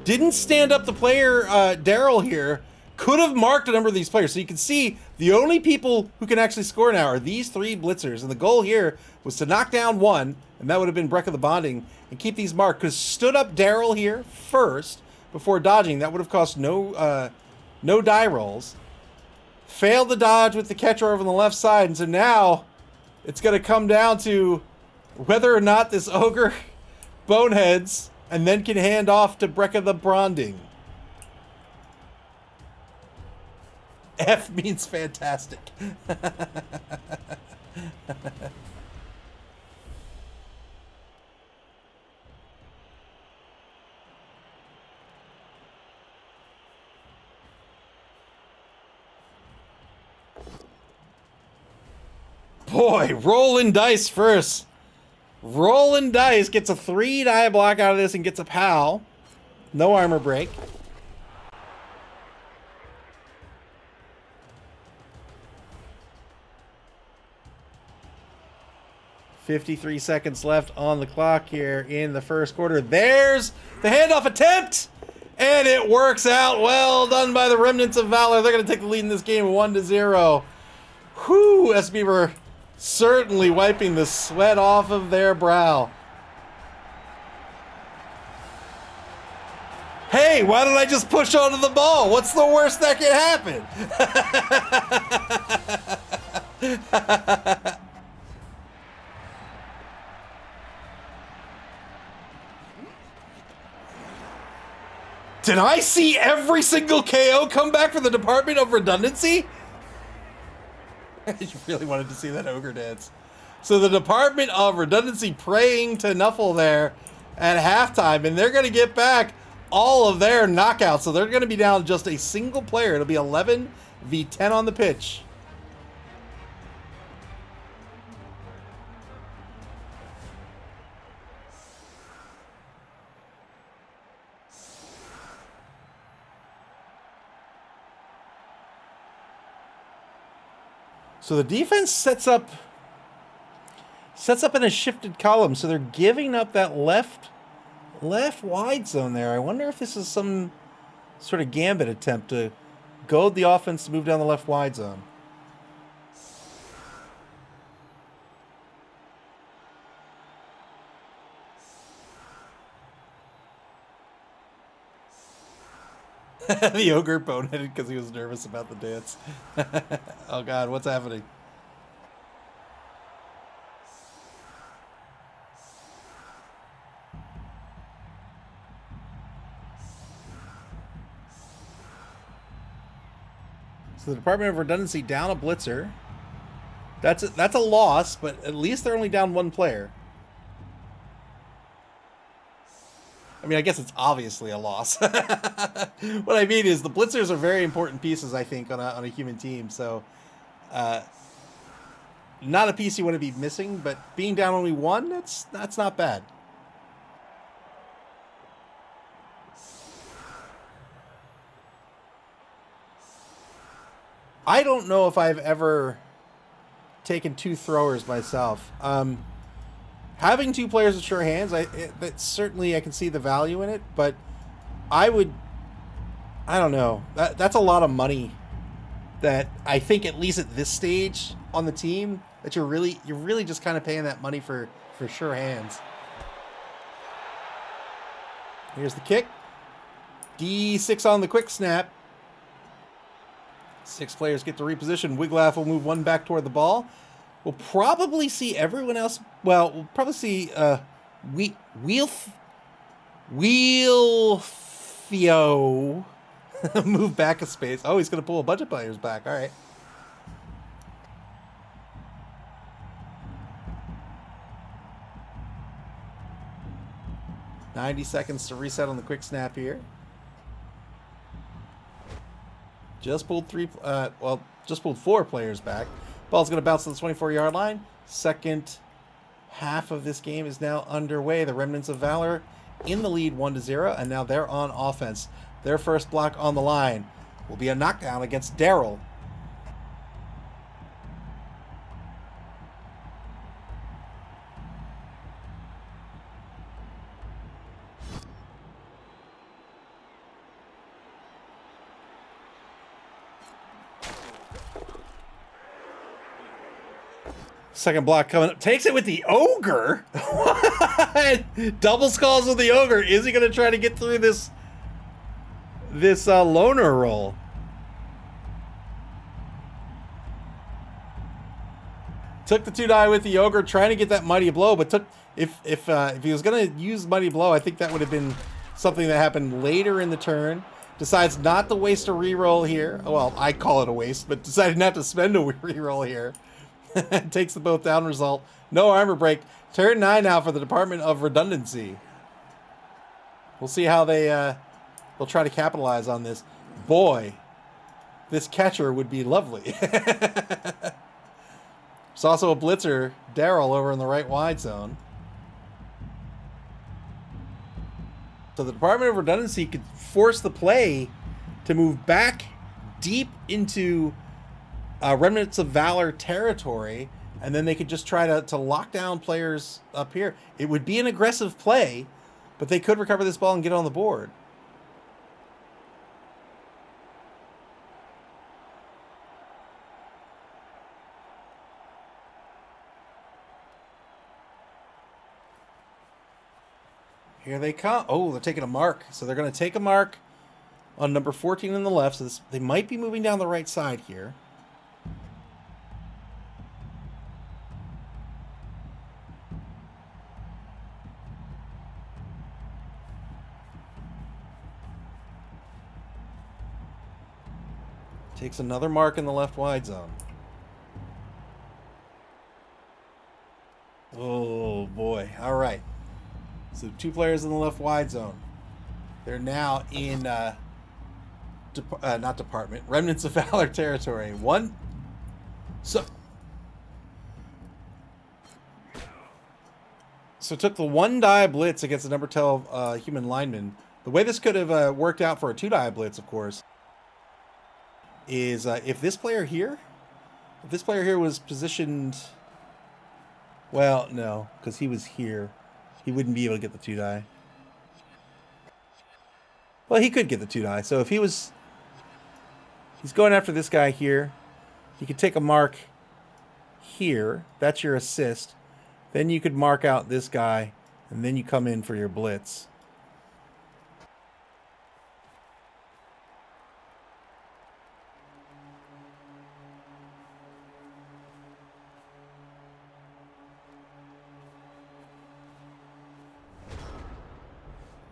didn't stand up the player, Daryl here. Could have marked a number of these players. So you can see the only people who can actually score now are these three blitzers. And the goal here was to knock down one, and that would have been Breck of the Bonding, and keep these marked. Because stood up Daryl here first before dodging. That would have cost no die rolls. Failed the dodge with the catcher over on the left side. And so now it's going to come down to whether or not this Ogre boneheads and then can hand off to Breck of the Bonding. F means fantastic. Boy, rolling dice first. Rolling dice gets a 3-die block out of this and gets a POW. No armor break. $53 seconds left on the clock here in the first quarter. There's the handoff attempt, and it works out. Well done by the Remnants of Valor. They're going to take the lead in this game 1-0. Whew, S. Beaver certainly wiping the sweat off of their brow. Hey, why don't I just push onto the ball? What's the worst that can happen? Did I see every single KO come back for the Department of Redundancy? You really wanted to see that Ogre dance. So the Department of Redundancy praying to Nuffle there at halftime, and they're going to get back all of their knockouts. So they're going to be down just a single player. It'll be 11v10 on the pitch. So the defense sets up in a shifted column. So they're giving up that left wide zone there. I wonder if this is some sort of gambit attempt to goad the offense to move down the left wide zone. The Ogre boneheaded because he was nervous about the dance. Oh God, what's happening? So the Department of Redundancy down a blitzer. That's a loss, but at least they're only down one player. I mean, I guess it's obviously a loss. What I mean is the blitzers are very important pieces, I think, on a human team. So, not a piece you want to be missing, but being down only one, that's not bad. I don't know if I've ever taken two throwers myself. Having two players with sure hands, that certainly I can see the value in it, but I don't know. That's a lot of money that I think at least at this stage on the team that you're really just kind of paying that money for sure hands. Here's the kick. D6 on the quick snap. 6 players get to reposition. Wiglaf will move one back toward the ball. We'll probably see everyone else. Well, we'll probably see Wheelfio move back a space. Oh, he's going to pull a bunch of players back. All right. $90 seconds to reset on the quick snap here. Just pulled just pulled 4 players back. Ball's going to bounce to the 24-yard line. Second half of this game is now underway. The Remnants of Valor in the lead 1-0, and now they're on offense. Their first block on the line will be a knockdown against Daryl. Second block coming up. Takes it with the Ogre? What? Double skulls with the Ogre. Is he going to try to get through this loner roll? Took the 2-die with the Ogre, trying to get that Mighty Blow, but if he was going to use Mighty Blow, I think that would have been something that happened later in the turn. Decides not to waste a reroll here. Well, I call it a waste, but decided not to spend a reroll here. Takes the both down result. No armor break. Turn 9 now for the Department of Redundancy. We'll see how they'll try to capitalize on this. Boy, this catcher would be lovely. There's also a blitzer, Daryl, over in the right wide zone. So the Department of Redundancy could force the play to move back deep into Remnants of Valor territory, and then they could just try to lock down players up here. It would be an aggressive play, but they could recover this ball and get on the board. Here they come. Oh, they're taking a mark. So they're going to take a mark on number 14 on the left. So they might be moving down the right side here. Takes another mark in the left wide zone. Oh, boy. All right. So 2 players in the left wide zone. They're now in, not department, Remnants of Valor territory. One. So took the 1-die blitz against the number 12 human lineman. The way this could have worked out for a 2-die blitz, of course, is if this player here was positioned, well, no, because he was here, he wouldn't be able to get the 2-die. Well, he could get the 2-die. So if he's going after this guy here, he could take a mark here. That's your assist. Then you could mark out this guy, and then you come in for your blitz.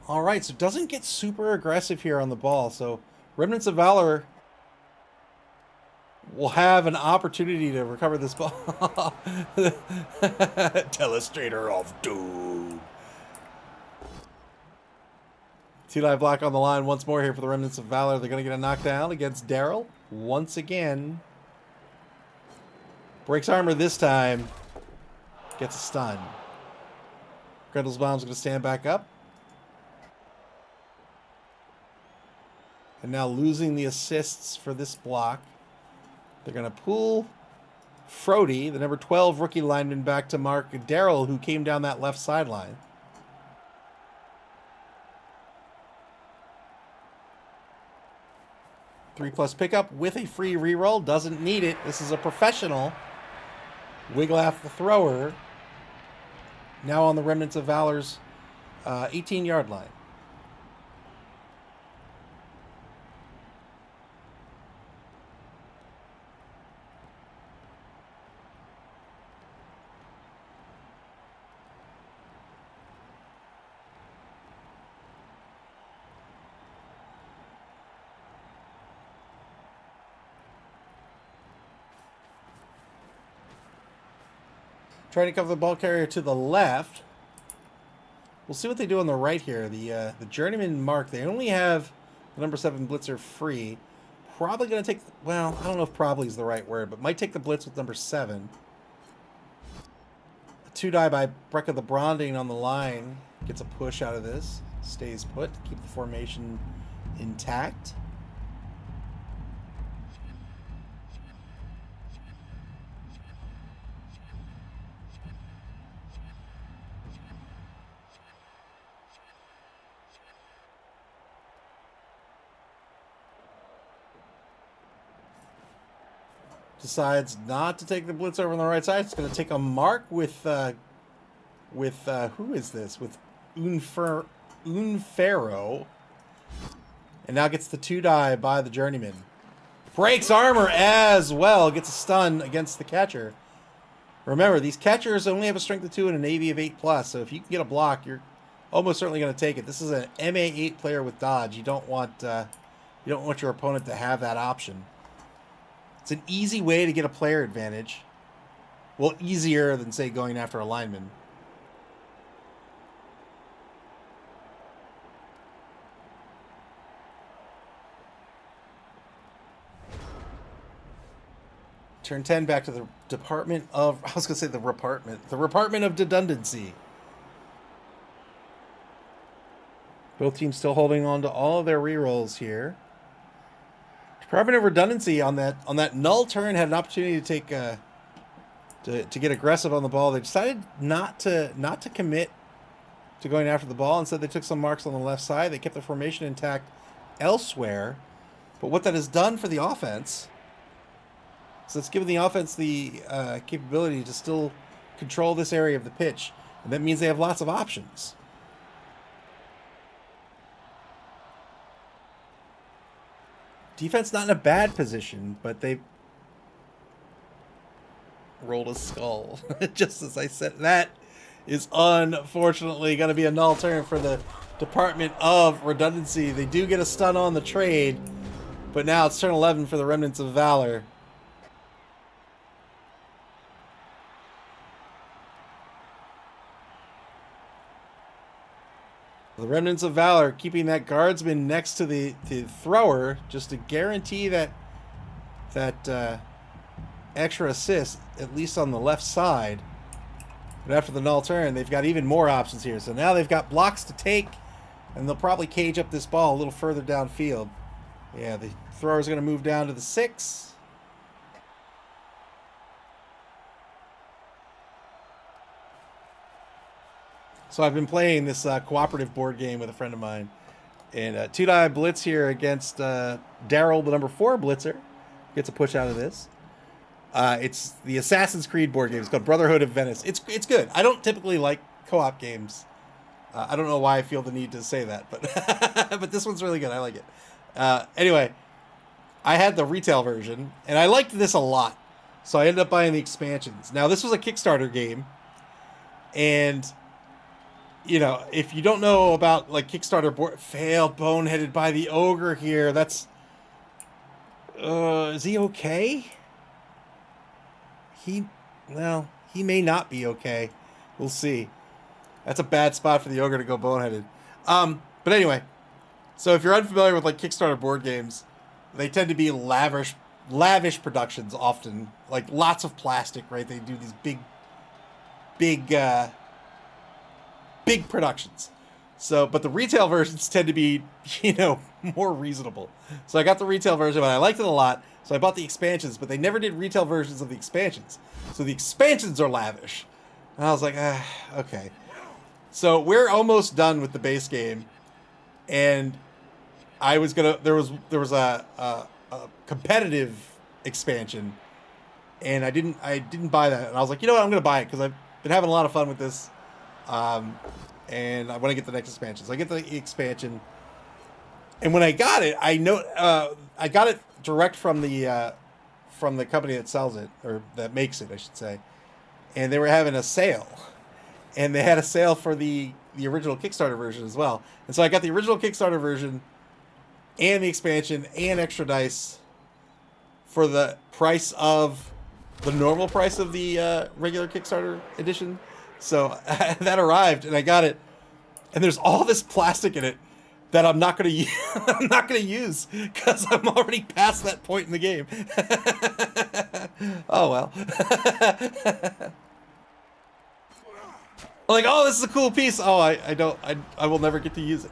All right, so it doesn't get super aggressive here on the ball. So Remnants of Valor will have an opportunity to recover this ball. Telestrator of Doom. Two-die block on the line once more here for the Remnants of Valor. They're going to get a knockdown against Daryl once again. Breaks armor this time. Gets a stun. Gretel's bomb's going to stand back up. And now losing the assists for this block. They're going to pull Frody, the number 12 rookie lineman, back to mark Daryl, who came down that left sideline. Three-plus pickup with a free reroll. Doesn't need it. This is a professional. Wiglaf the thrower. Now on the Remnants of Valor's 18-yard line. Trying to cover the ball carrier to the left. We'll see what they do on the right here. The journeyman mark, they only have the number 7 blitzer free. Probably going to take, well, I don't know if probably is the right word, but might take the blitz with number 7. A 2-die by Brecca the Bronding on the line. Gets a push out of this. Stays put. Keep the formation intact. Decides not to take the blitz over on the right side. It's going to take a mark with who is this? With Unfero. And now gets the 2-die by the journeyman. Breaks armor as well. Gets a stun against the catcher. Remember, these catchers only have a strength of 2 and an AV of 8+. So if you can get a block, you're almost certainly going to take it. This is an MA8 player with dodge. You don't want your opponent to have that option. It's an easy way to get a player advantage. Well, easier than, say, going after a lineman. Turn 10 back to the Department of... I was going to say the Repartment. The Repartment of Redundancy. Both teams still holding on to all of their rerolls here. Department of Redundancy on that null turn had an opportunity to take to get aggressive on the ball. They decided not to commit to going after the ball. Instead, they took some marks on the left side. They kept the formation intact elsewhere. But what that has done for the offense, so it's given the offense the capability to still control this area of the pitch, and that means they have lots of options. Defense not in a bad position, but they rolled a skull. Just as I said, that is unfortunately going to be a null turn for the Department of Redundancy. They do get a stun on the trade, but now it's turn 11 for the Remnants of Valor. The Remnants of Valor keeping that guardsman next to the thrower just to guarantee that extra assist, at least on the left side. But after the null turn, they've got even more options here. So now they've got blocks to take, and they'll probably cage up this ball a little further downfield. Yeah, the thrower's going to move down to the 6. So I've been playing this cooperative board game with a friend of mine. And 2-die blitz here against Daryl, the number 4 blitzer. Gets a push out of this. It's the Assassin's Creed board game. It's called Brotherhood of Venice. It's good. I don't typically like co-op games. I don't know why I feel the need to say that, but but this one's really good. I like it. Anyway, I had the retail version, and I liked this a lot. So I ended up buying the expansions. Now, this was a Kickstarter game, and... you know, if you don't know about, like, Kickstarter board... Failed, boneheaded by the ogre here. That's... is he okay? Well, he may not be okay. We'll see. That's a bad spot for the ogre to go boneheaded. But anyway, So if you're unfamiliar with like Kickstarter board games, they tend to be lavish productions often, like lots of plastic, right? They do these big big productions. So, but the retail versions tend to be, more reasonable. So I got the retail version, and I liked it a lot. So I bought the expansions, but they never did retail versions of the expansions. So the expansions are lavish. And I was like, okay. So we're almost done with the base game, and I was gonna. There was a competitive expansion, and I didn't buy that. And I was like, you know what, I'm gonna buy it because I've been having a lot of fun with this. And I want to get the next expansion. So I get the expansion, and when I got it, I got it direct from the company that sells it, or that makes it, I should say. And they were having a sale, and they had a sale for the original Kickstarter version as well. And so I got the original Kickstarter version and the expansion and extra dice for the price of the normal price of the regular Kickstarter edition. So that arrived, and I got it, and there's all this plastic in it that I'm not gonna I'm not gonna use because I'm already past that point in the game. Oh well. Like, oh, this is a cool piece. Oh, I will never get to use it.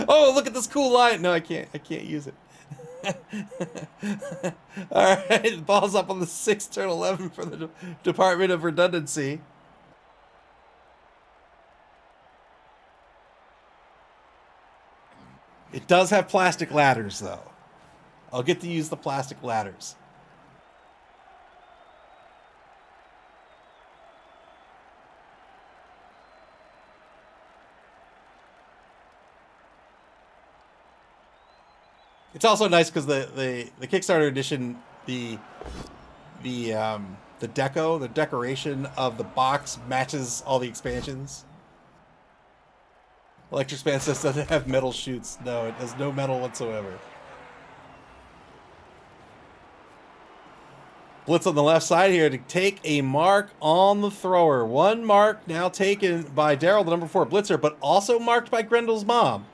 Oh, look at this cool line. No, I can't use it. All right, ball's up on the 6, turn 11 for the Department of Redundancy. It does have plastic ladders, though. I'll get to use the plastic ladders. It's also nice because the Kickstarter edition, the decoration of the box matches all the expansions. Electric Span says doesn't have metal chutes. No, it has no metal whatsoever. Blitz on the left side here to take a mark on the thrower. One mark now taken by Daryl, the number 4 blitzer, but also marked by Grendel's mom.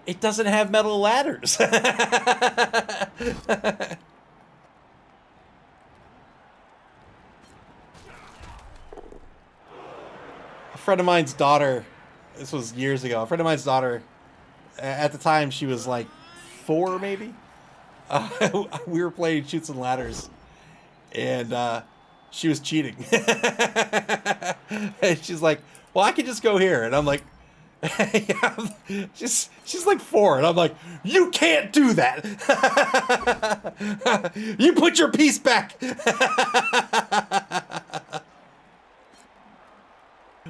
It doesn't have metal ladders. A friend of mine's daughter, this was years ago, a friend of mine's daughter, at the time she was like 4 maybe. We were playing Chutes and Ladders, and she was cheating. And she's like, well, I could just go here. And I'm like, she's like 4, and I'm like, you can't do that. You put your piece back.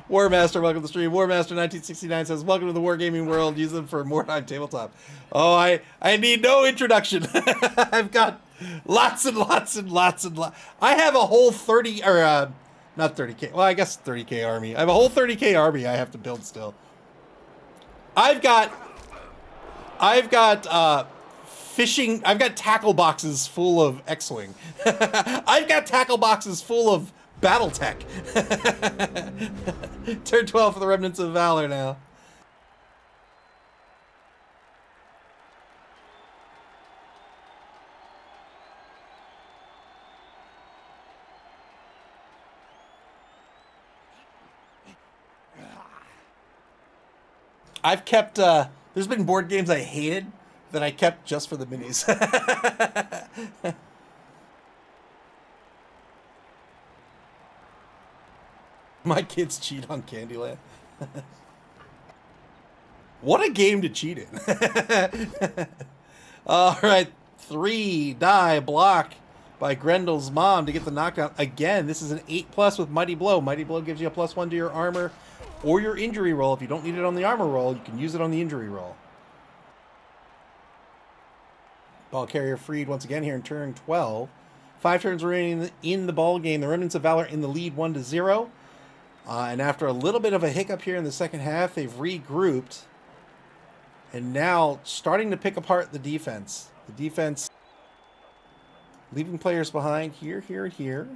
Warmaster, welcome to the stream. Warmaster 1969 says, welcome to the wargaming world. Use them for more time tabletop. Oh, I need no introduction. I've got lots and lots and lots and lots. I have a whole 30, or not 30K. Well, I guess 30K army. I have a whole 30K army I have to build still. I've got fishing. I've got tackle boxes full of X-Wing. I've got tackle boxes full of BattleTech. Turn 12 for the Remnants of Valor now. I've kept, there's been board games I hated that I kept just for the minis. My kids cheat on Candyland. What a game to cheat in. All right, 3 die block by Grendel's mom to get the knockdown. Again, this is an 8+ with Mighty Blow. Mighty Blow gives you a +1 to your armor or your injury roll. If you don't need it on the armor roll, you can use it on the injury roll. Ball carrier freed once again here in turn 12. 5 turns remaining in the ball game. The Remnants of Valor in the lead 1-0. And after a little bit of a hiccup here in the second half, they've regrouped. And now starting to pick apart the defense. The Leaving players behind here, here, here.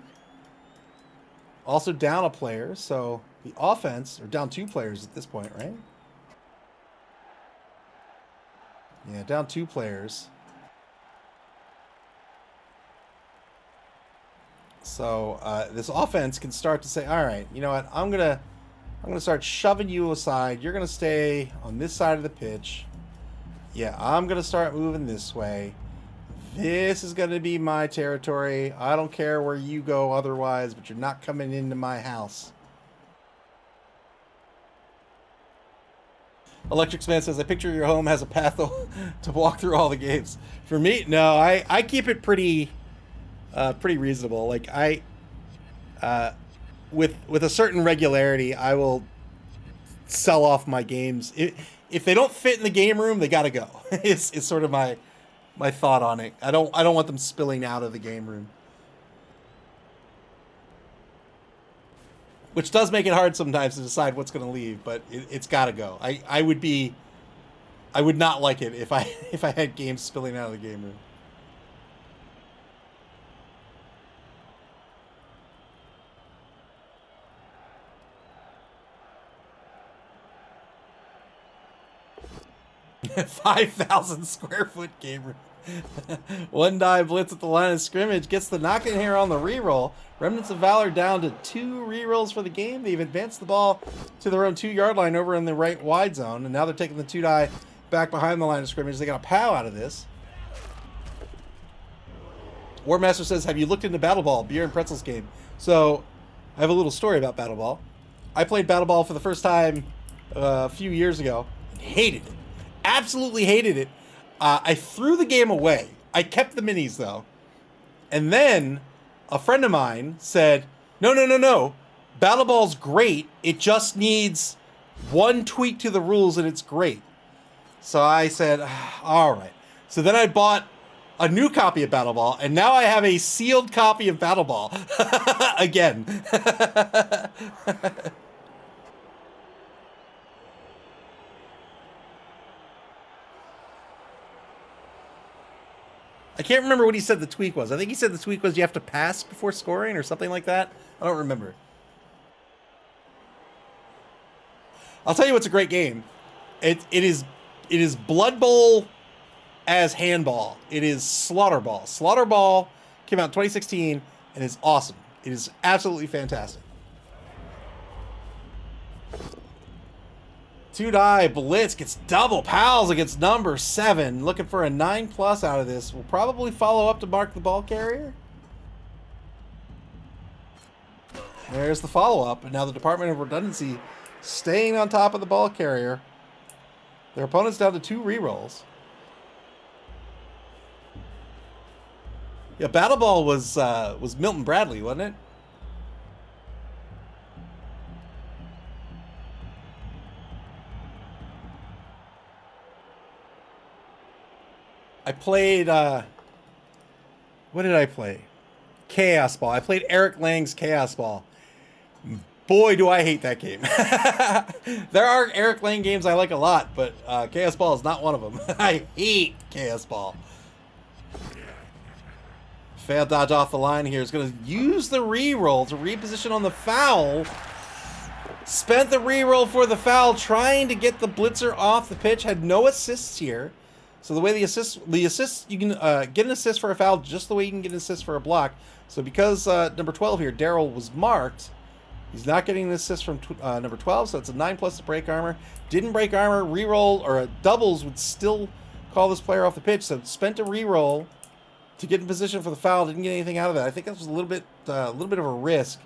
Also down a player, so the offense, or down 2 players at this point, right? Yeah, down 2 players. So this offense can start to say, all right, you know what? I'm gonna start shoving you aside. You're gonna stay on this side of the pitch. Yeah, I'm gonna start moving this way. This is gonna be my territory. I don't care where you go otherwise, but you're not coming into my house. Electric Man says, I picture your home has a path to walk through all the games. For me, no, I keep it pretty reasonable. Like with a certain regularity, I will sell off my games. If they don't fit in the game room, they gotta go. It's sort of my thought on it. I don't want them spilling out of the game room. Which does make it hard sometimes to decide what's going to leave, but it's got to go. I would not like it if I had games spilling out of the game room. $5,000 square foot game room. One die blitz at the line of scrimmage gets the knock in here on the reroll. Remnants of Valor down to 2 rerolls for the game. They've advanced the ball to their own 2-yard line over in the right wide zone, and now they're taking the 2 die back behind the line of scrimmage. They got a POW out of this. Warmaster says, have you looked into Battle Ball, beer and pretzels game? So I have a little story about Battle Ball. I played Battle Ball for the first time a few years ago and hated it. Absolutely hated it. I threw the game away. I kept the minis, though. And then a friend of mine said, no. Battle Ball's great. It just needs one tweak to the rules, and it's great. So I said, all right. So then I bought a new copy of Battle Ball, and now I have a sealed copy of Battle Ball. Again. I can't remember what he said the tweak was. I think he said the tweak was you have to pass before scoring or something like that. I don't remember. I'll tell you what's a great game. It is Blood Bowl as handball. It is Slaughter Ball. Slaughter Ball came out in 2016 and is awesome. It is absolutely fantastic. 2 die blitz gets double pals against number 7. Looking for a 9+ out of this. We'll probably follow up to mark the ball carrier. There's the follow-up, and now the Department of Redundancy staying on top of the ball carrier. Their opponent's down to 2 rerolls. Yeah, Battle Ball was Milton Bradley, wasn't it? I played, what did I play? Chaos Ball. I played Eric Lang's Chaos Ball. Boy, do I hate that game. There are Eric Lang games I like a lot, but Chaos Ball is not one of them. I hate Chaos Ball. Fail dodge off the line here. Is going to use the reroll to reposition on the foul. Spent the reroll for the foul, trying to get the blitzer off the pitch. Had no assists here. So the way the assists, you can get an assist for a foul just the way you can get an assist for a block. So because number 12 here, Daryl, was marked, he's not getting an assist from number 12, so it's a 9+ to break armor. Didn't break armor, reroll, or doubles would still call this player off the pitch. So spent a reroll to get in position for the foul. Didn't get anything out of that. I think that was a little bit of a risk.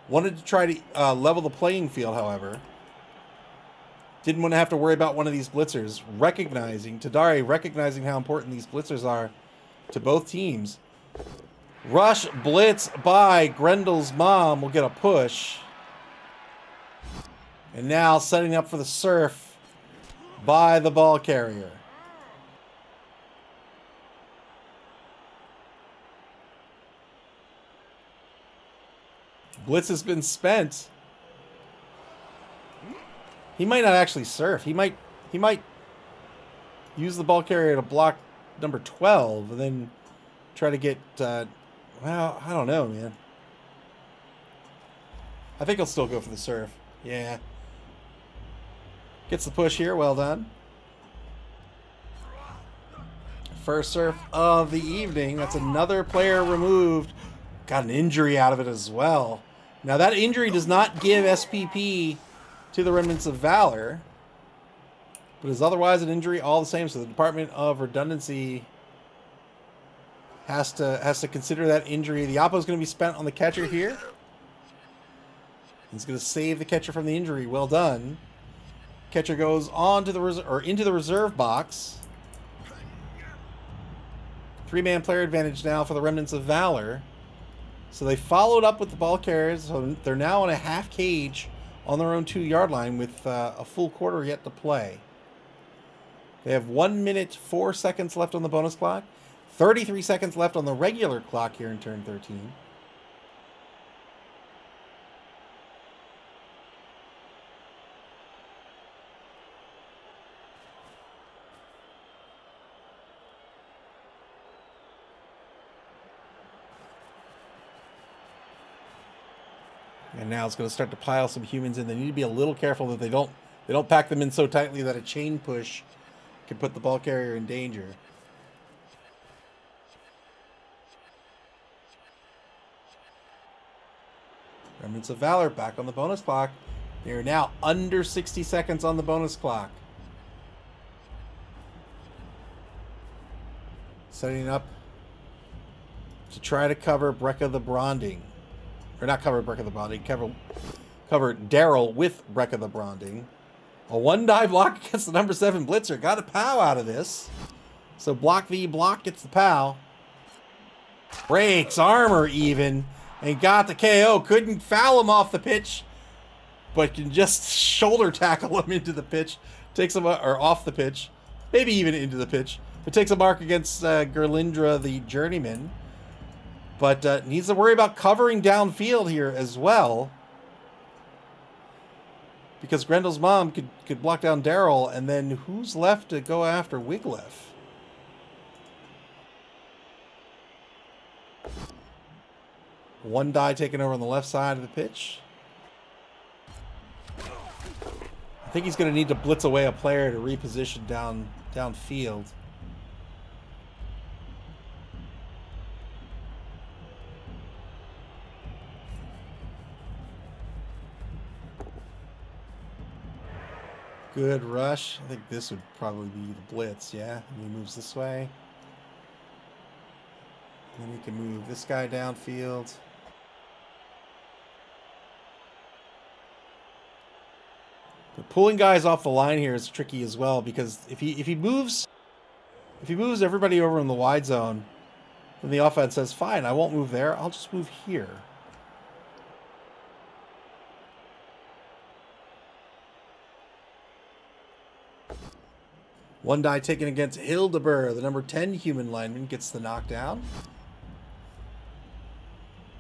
Wanted to try to level the playing field, however. Didn't want to have to worry about one of these blitzers. Tadari recognizing how important these blitzers are to both teams. Rush blitz by Grendel's mom will get a push. And now setting up for the surf by the ball carrier. Blitz has been spent. He might not actually surf. He might use the ball carrier to block number 12 and then Try to get, well, I don't know, man. I think he'll still go for the serve. Yeah. Gets the push here. Well done. First serve of the evening. That's another player removed. Got an injury out of it as well. Now, that injury does not give SPP to the Remnants of Valor, but is otherwise an injury all the same. So the Department of Redundancy has to consider that injury. The oppo is going to be spent on the catcher here. He's going to save the catcher from the injury. Well done. Catcher goes on to the into the reserve box. 3-man player advantage now for the Remnants of Valor. So they followed up with the ball carriers. So they're now on a half cage on their own 2-yard line with a full quarter yet to play. They have 1 minute 4 seconds left on the bonus clock. 33 seconds left on the regular clock here in turn 13. And now it's going to start to pile some humans in. They need to be a little careful that they don't pack them in so tightly that a chain push can put the ball carrier in danger. Remnants of Valor back on the bonus clock. They're now under 60 seconds on the bonus clock. Setting up to try to cover Brecca the Bronding. Or not cover Brecca the Bronding, cover Daryl with Brecca the Bronding. A 1-die block against the number 7 blitzer. Got a POW out of this. So block v block gets the POW. Breaks armor even. And got the KO. Couldn't foul him off the pitch. But can just shoulder tackle him into the pitch. Takes him, or off the pitch. Maybe even into the pitch. But takes a mark against Gerlindra the Journeyman. But needs to worry about covering downfield here as well. Because Grendel's mom could block down Daryl. And then who's left to go after Wiglef? One die taken over on the left side of the pitch. I think he's going to need to blitz away a player to reposition downfield. Good rush. I think this would probably be the blitz, yeah? And he moves this way. And then he can move this guy downfield. But pulling guys off the line here is tricky as well, because if he moves everybody over in the wide zone, then the offense says, fine, I won't move there, I'll just move here. One die taken against Hildebur, the number 10 human lineman, gets the knockdown.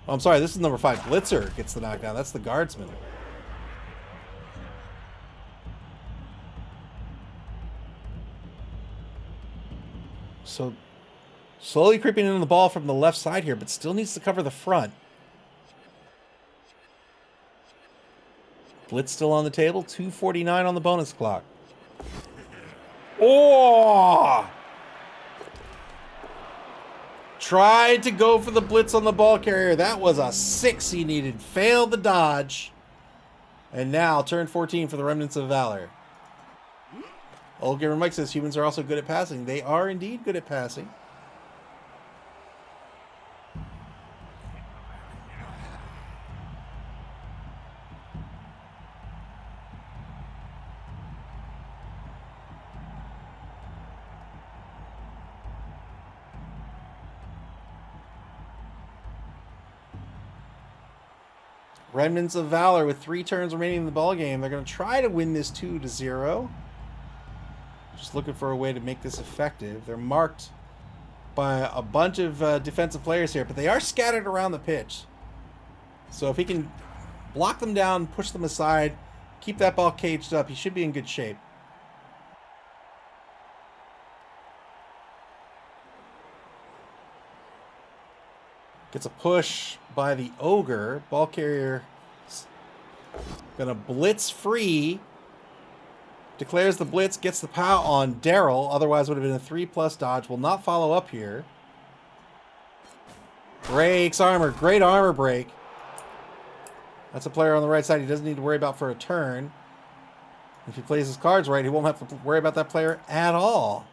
Oh, I'm sorry, this is number 5 blitzer gets the knockdown. That's the guardsman. So slowly creeping in on the ball from the left side here, but still needs to cover the front. Blitz still on the table. 2:49 on the bonus clock. Oh! Tried to go for the blitz on the ball carrier. That was a 6 he needed. Failed the dodge. And now turn 14 for the Remnants of Valor. Old Gamer Mike says humans are also good at passing. They are indeed good at passing. Remnants of Valor with 3 turns remaining in the ballgame. They're going to try to win this 2-0. Just looking for a way to make this effective. They're marked by a bunch of defensive players here, but they are scattered around the pitch. So if he can block them down, push them aside, keep that ball caged up, he should be in good shape. Gets a push by the Ogre. Ball carrier gonna blitz free. Declares the blitz, gets the POW on Daryl. Otherwise would have been a 3+ dodge. Will not follow up here. Breaks armor. Great armor break. That's a player on the right side he doesn't need to worry about for a turn. If he plays his cards right, he won't have to worry about that player at all.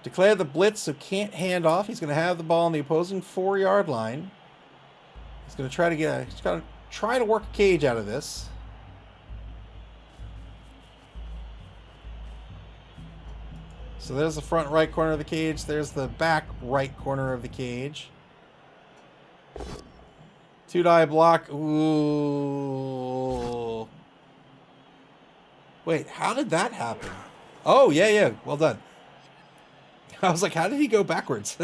Declare the blitz, so can't hand off. He's going to have the ball on the opposing 4-yard line. He's going to try to he's going to try to work a cage out of this. So there's the front right corner of the cage. There's the back right corner of the cage. 2-die block. Ooh. Wait, how did that happen? Oh, yeah. Well done. I was like, how did he go backwards?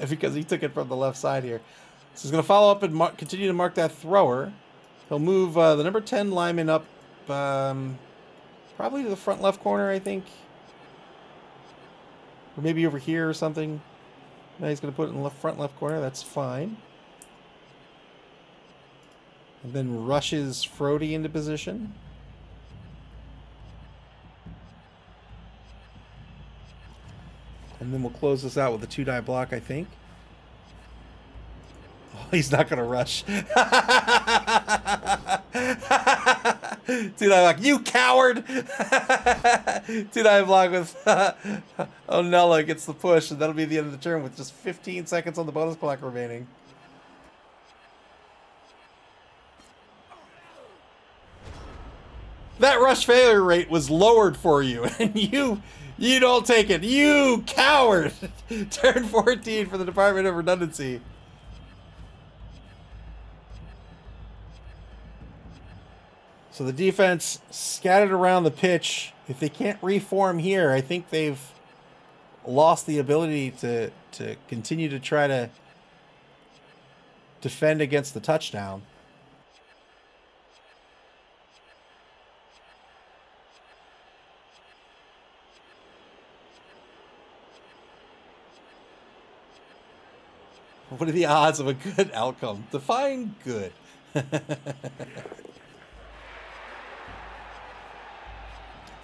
Because he took it from the left side here. So he's going to follow up and continue to mark that thrower. He'll move the number 10 lineman up probably to the front left corner, I think. Or maybe over here or something. Now he's going to put it in the front left corner. That's fine. And then rushes Frody into position. And then we'll close this out with a 2-die block, I think. Oh, he's not going to rush. 2-die block. You coward! 2-die block with Onella gets the push, and that'll be the end of the turn with just 15 seconds on the bonus clock remaining. That rush failure rate was lowered for you, and you don't take it. You coward! Turn 14 for the Department of Redundancy. So the defense scattered around the pitch. If they can't reform here, I think they've lost the ability to continue to try to defend against the touchdown. What are the odds of a good outcome? Define good.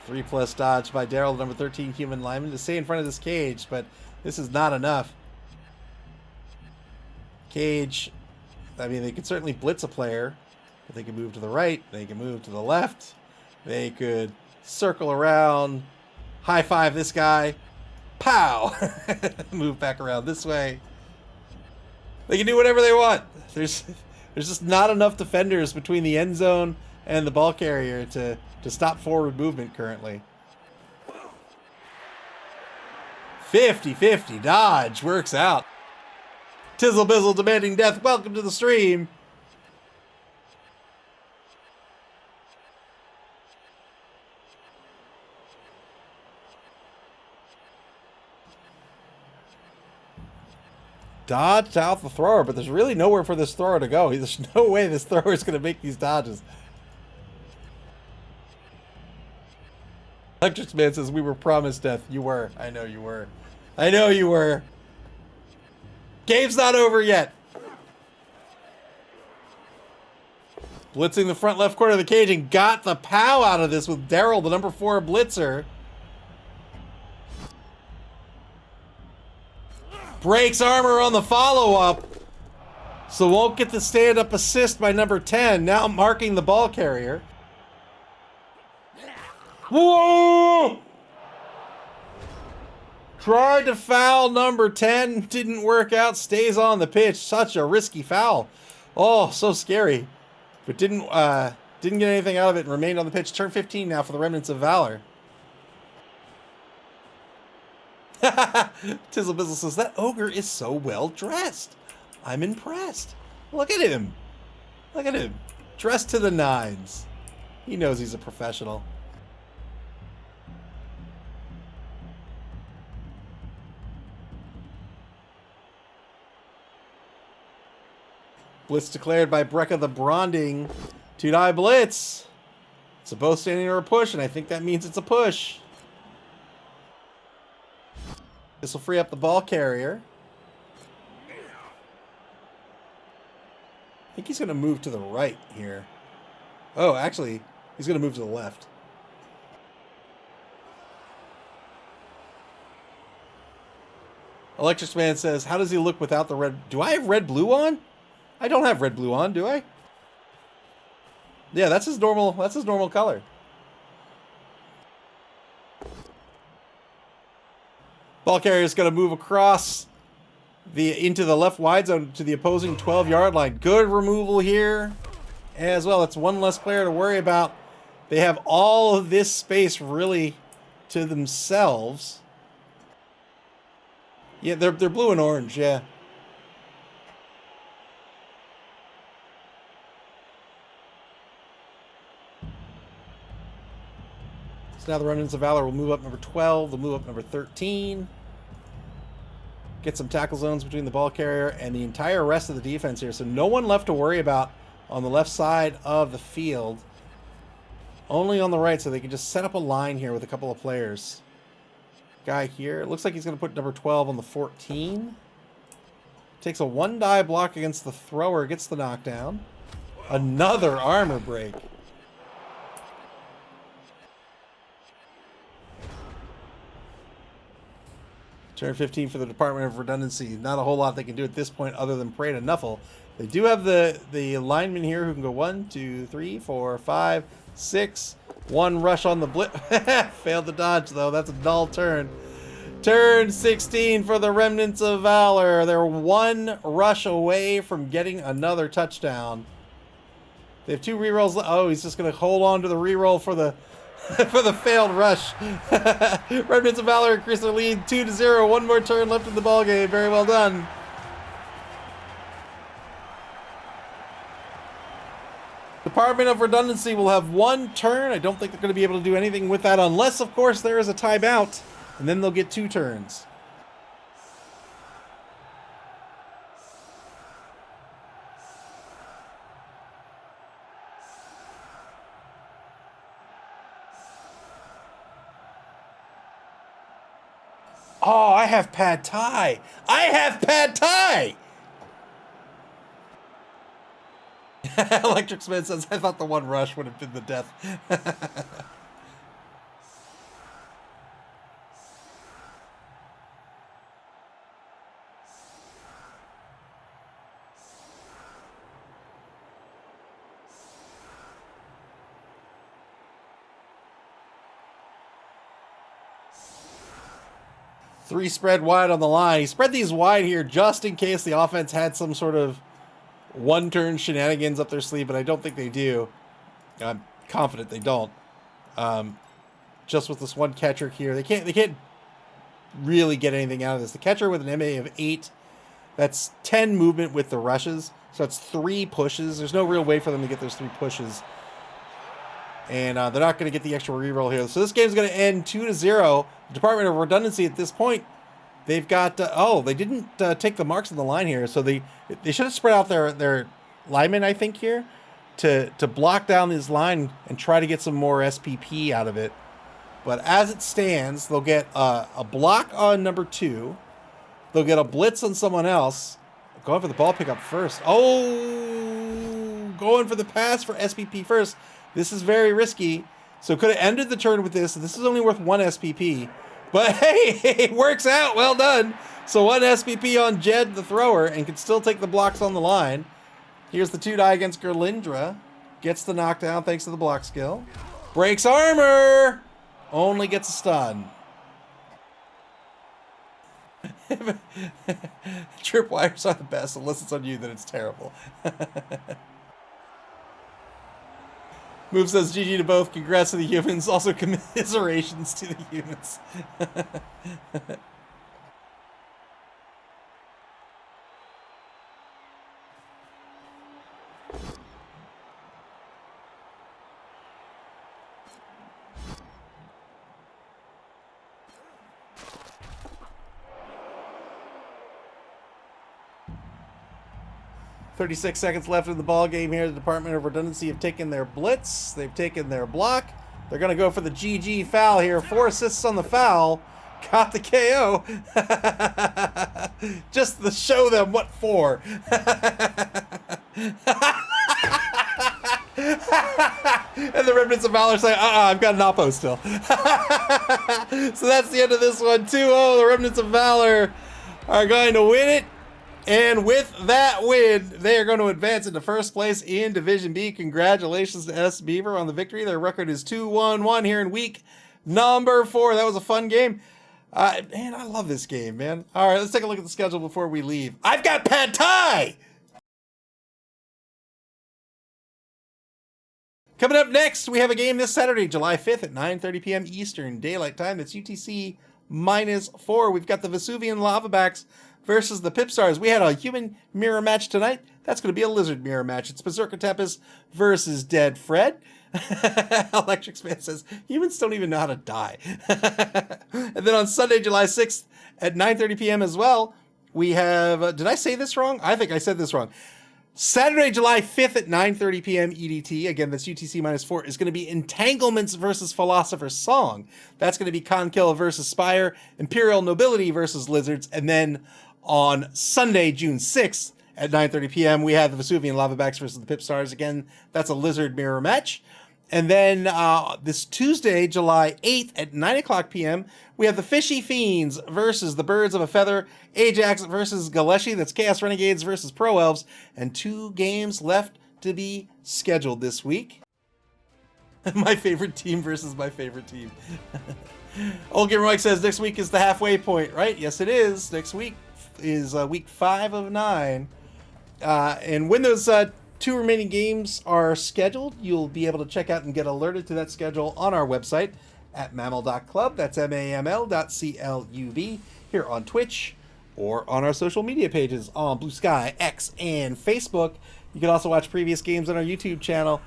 3+ dodge by Daryl, number 13 human lineman, to stay in front of this cage, but this is not enough. Cage, I mean, they could certainly blitz a player, but they can move to the right, they can move to the left, they could circle around, high five this guy, pow! Move back around this way. They can do whatever they want. There's just not enough defenders between the end zone and the ball carrier to stop forward movement currently. 50-50 dodge works out. Tizzle Bizzle demanding death. Welcome to the stream. Dodged out the thrower, but there's really nowhere for this thrower to go. There's no way this thrower is going to make these dodges. Electric Man says, we were promised death. You were. I know you were. I know you were. Game's not over yet. Blitzing the front left corner of the cage and got the POW out of this with Daryl, the number 4 blitzer. Breaks armor on the follow-up. So won't get the stand-up assist by number 10. Now marking the ball carrier. Whoa! Tried to foul number 10. Didn't work out. Stays on the pitch. Such a risky foul. Oh, so scary. But didn't get anything out of it and remained on the pitch. Turn 15 now for the Remnants of Valor. Tizzle Bizzle says, that ogre is so well dressed. I'm impressed. Look at him. Look at him. Dressed to the nines. He knows he's a professional. Blitz declared by Brecca the Bronding. 2-die blitz. It's a both standing or a push, and I think that means it's a push. This will free up the ball carrier. think he's going to move to the right here. Oh, actually, he's going to move to the left. Electric Man says, how does he look without the red? Do I have red-blue on? I don't have red-blue on, do I? Yeah, that's his normal color. Ball carrier is going to move across into the left wide zone to the opposing 12-yard line. Good removal here as well. That's one less player to worry about. They have all of this space really to themselves. Yeah, they're blue and orange, yeah. So now the Remnants of Valor will move up number 12. They'll move up number 13. Get some tackle zones between the ball carrier and the entire rest of the defense here. So no one left to worry about on the left side of the field. Only on the right, so they can just set up a line here with a couple of players. Guy here. It looks like he's going to put number 12 on the 14. Takes a one-die block against the thrower. Gets the knockdown. Another armor break. Turn 15 for the Department of Redundancy. Not a whole lot they can do at this point other than pray to Nuffle. They do have the lineman here who can go 1, 2, 3, 4, 5, 6. One rush on the blitz. Failed to dodge, though. That's a dull turn. Turn 16 for the Remnants of Valor. They're one rush away from getting another touchdown. They have 2 rerolls. Oh, he's just going to hold on to the reroll for the for the failed rush. Remnants of Valor increase their lead 2-0. One more turn left in the ballgame. Very well done. Department of Redundancy will have 1 turn. I don't think they're going to be able to do anything with that unless, of course, there is a timeout. And then they'll get 2 turns. Oh, I have pad thai. I have pad thai. Electric Smith says, I thought the one rush would have been the death. 3 spread wide on the line. He spread these wide here just in case the offense had some sort of one-turn shenanigans up their sleeve, but I don't think they do. I'm confident they don't. Just with this one catcher here, they can't really get anything out of this. The catcher with an MA of 8, that's 10 movement with the rushes, so that's 3 pushes. There's no real way for them to get those 3 pushes. And they're not going to get the extra reroll here. So this game's going to end 2-0. The Department of Redundancy at this point, they've got... they didn't take the marks on the line here. So they should have spread out their linemen, I think, here to block down this line and try to get some more SPP out of it. But as it stands, they'll get a block on number 2. They'll get a blitz on someone else. Going for the ball pickup first. Oh! Going for the pass for SPP first. This is very risky. So could have ended the turn with this. This is only worth 1 SPP. But hey, it works out. Well done. So 1 SPP on Jed, the thrower, and can still take the blocks on the line. Here's the 2-die against Gerlindra. Gets the knockdown thanks to the block skill. Breaks armor. Only gets a stun. Tripwires are the best. Unless it's on you, then it's terrible. Move says GG to both. Congrats to the humans. Also commiserations to the humans. 36 seconds left in the ball game here. The Department of Redundancy have taken their blitz. They've taken their block. They're going to go for the GG foul here. 4 assists on the foul. Got the KO. Just to show them what for. And the Remnants of Valor say, I've got an oppo still. So that's the end of this one. 2-0, the Remnants of Valor are going to win it. And with that win, they are going to advance into first place in Division B. Congratulations to S. Beaver on the victory. Their record is 2-1-1 here in week number 4. That was a fun game. Man, I love this game, man. All right, let's take a look at the schedule before we leave. I've got Pad Thai! Coming up next, we have a game this Saturday, July 5th at 9:30 p.m. Eastern Daylight Time. That's UTC -4. We've got the Vesuvian Lavabacks versus the Pipstars. We had a human mirror match tonight. That's going to be a lizard mirror match. It's Berserker Tepes versus Dead Fred. Electric Man says, humans don't even know how to die. And then on Sunday, July 6th at 9:30 p.m. as well, we have, did I say this wrong? I think I said this wrong. Saturday, July 5th at 9:30 p.m. EDT, again, that's UTC -4, is going to be Entanglements versus Philosopher's Song. That's going to be Conkill versus Spire, Imperial Nobility versus Lizards, and then on Sunday, June 6th at 9:30 p.m., we have the Vesuvian Lavabacks versus the Pipstars. Again, that's a Lizard mirror match. And then this Tuesday, July 8th at 9 o'clock p.m., we have the Fishy Fiends versus the Birds of a Feather, Ajax versus Galeshi, that's Chaos Renegades versus Pro Elves, and 2 games left to be scheduled this week. My favorite team versus my favorite team. Old Gamer Mike says next week is the halfway point, right? Yes, it is. Next week is week 5 of 9. And when those 2 remaining games are scheduled, you'll be able to check out and get alerted to that schedule on our website at maml.club. That's MAML.CLUB here on Twitch or on our social media pages on Blue Sky, X, and Facebook. You can also watch previous games on our YouTube channel.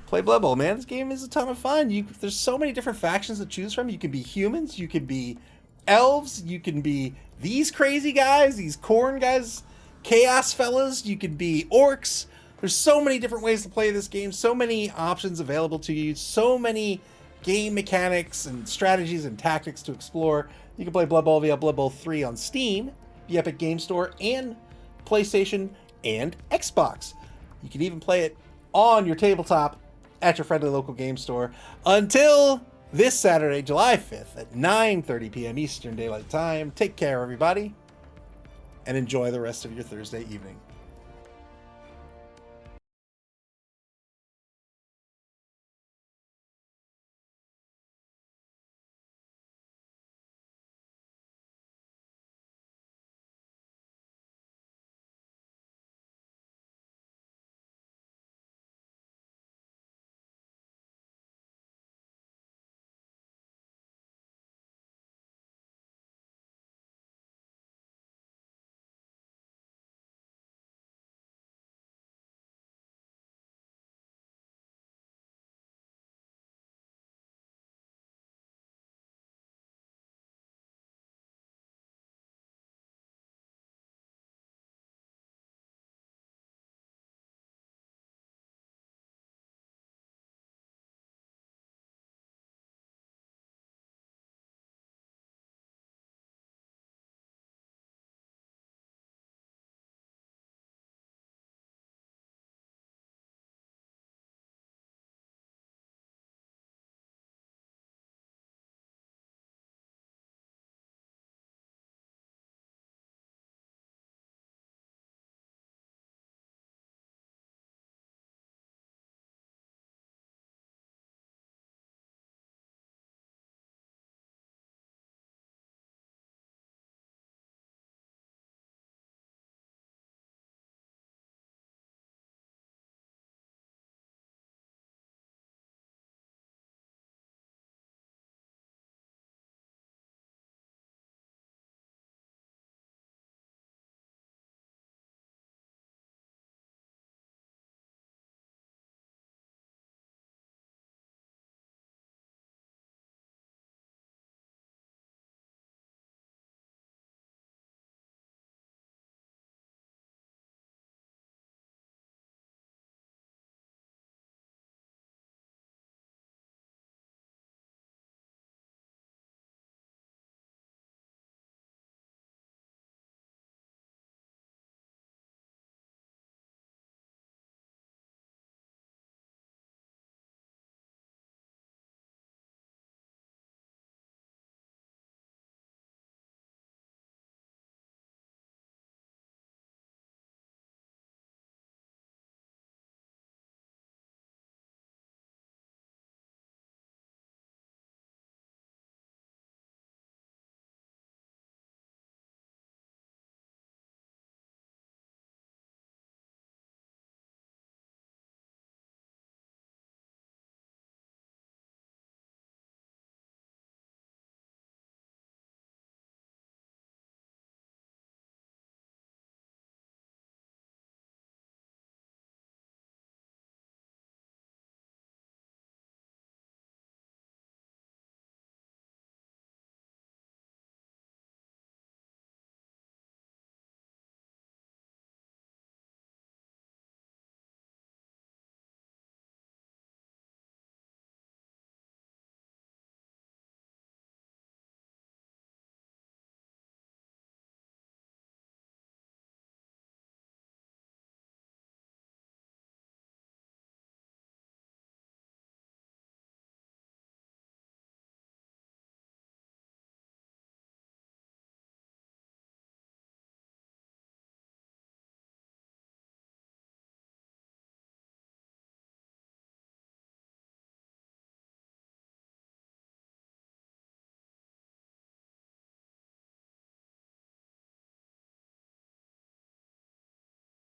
Play Blood Bowl, man. This game is a ton of fun. There's so many different factions to choose from. You can be humans, you can be elves, you can be these crazy guys, these corn guys, chaos fellas, you can be orcs. There's so many different ways to play this game, so many options available to you, so many game mechanics and strategies and tactics to explore. You can play Blood Bowl via Blood Bowl 3 on Steam, the Epic Game Store, and PlayStation and Xbox. You can even play it on your tabletop at your friendly local game store until this Saturday, July 5th at 9:30 p.m. Eastern Daylight Time. Take care, everybody, and enjoy the rest of your Thursday evening.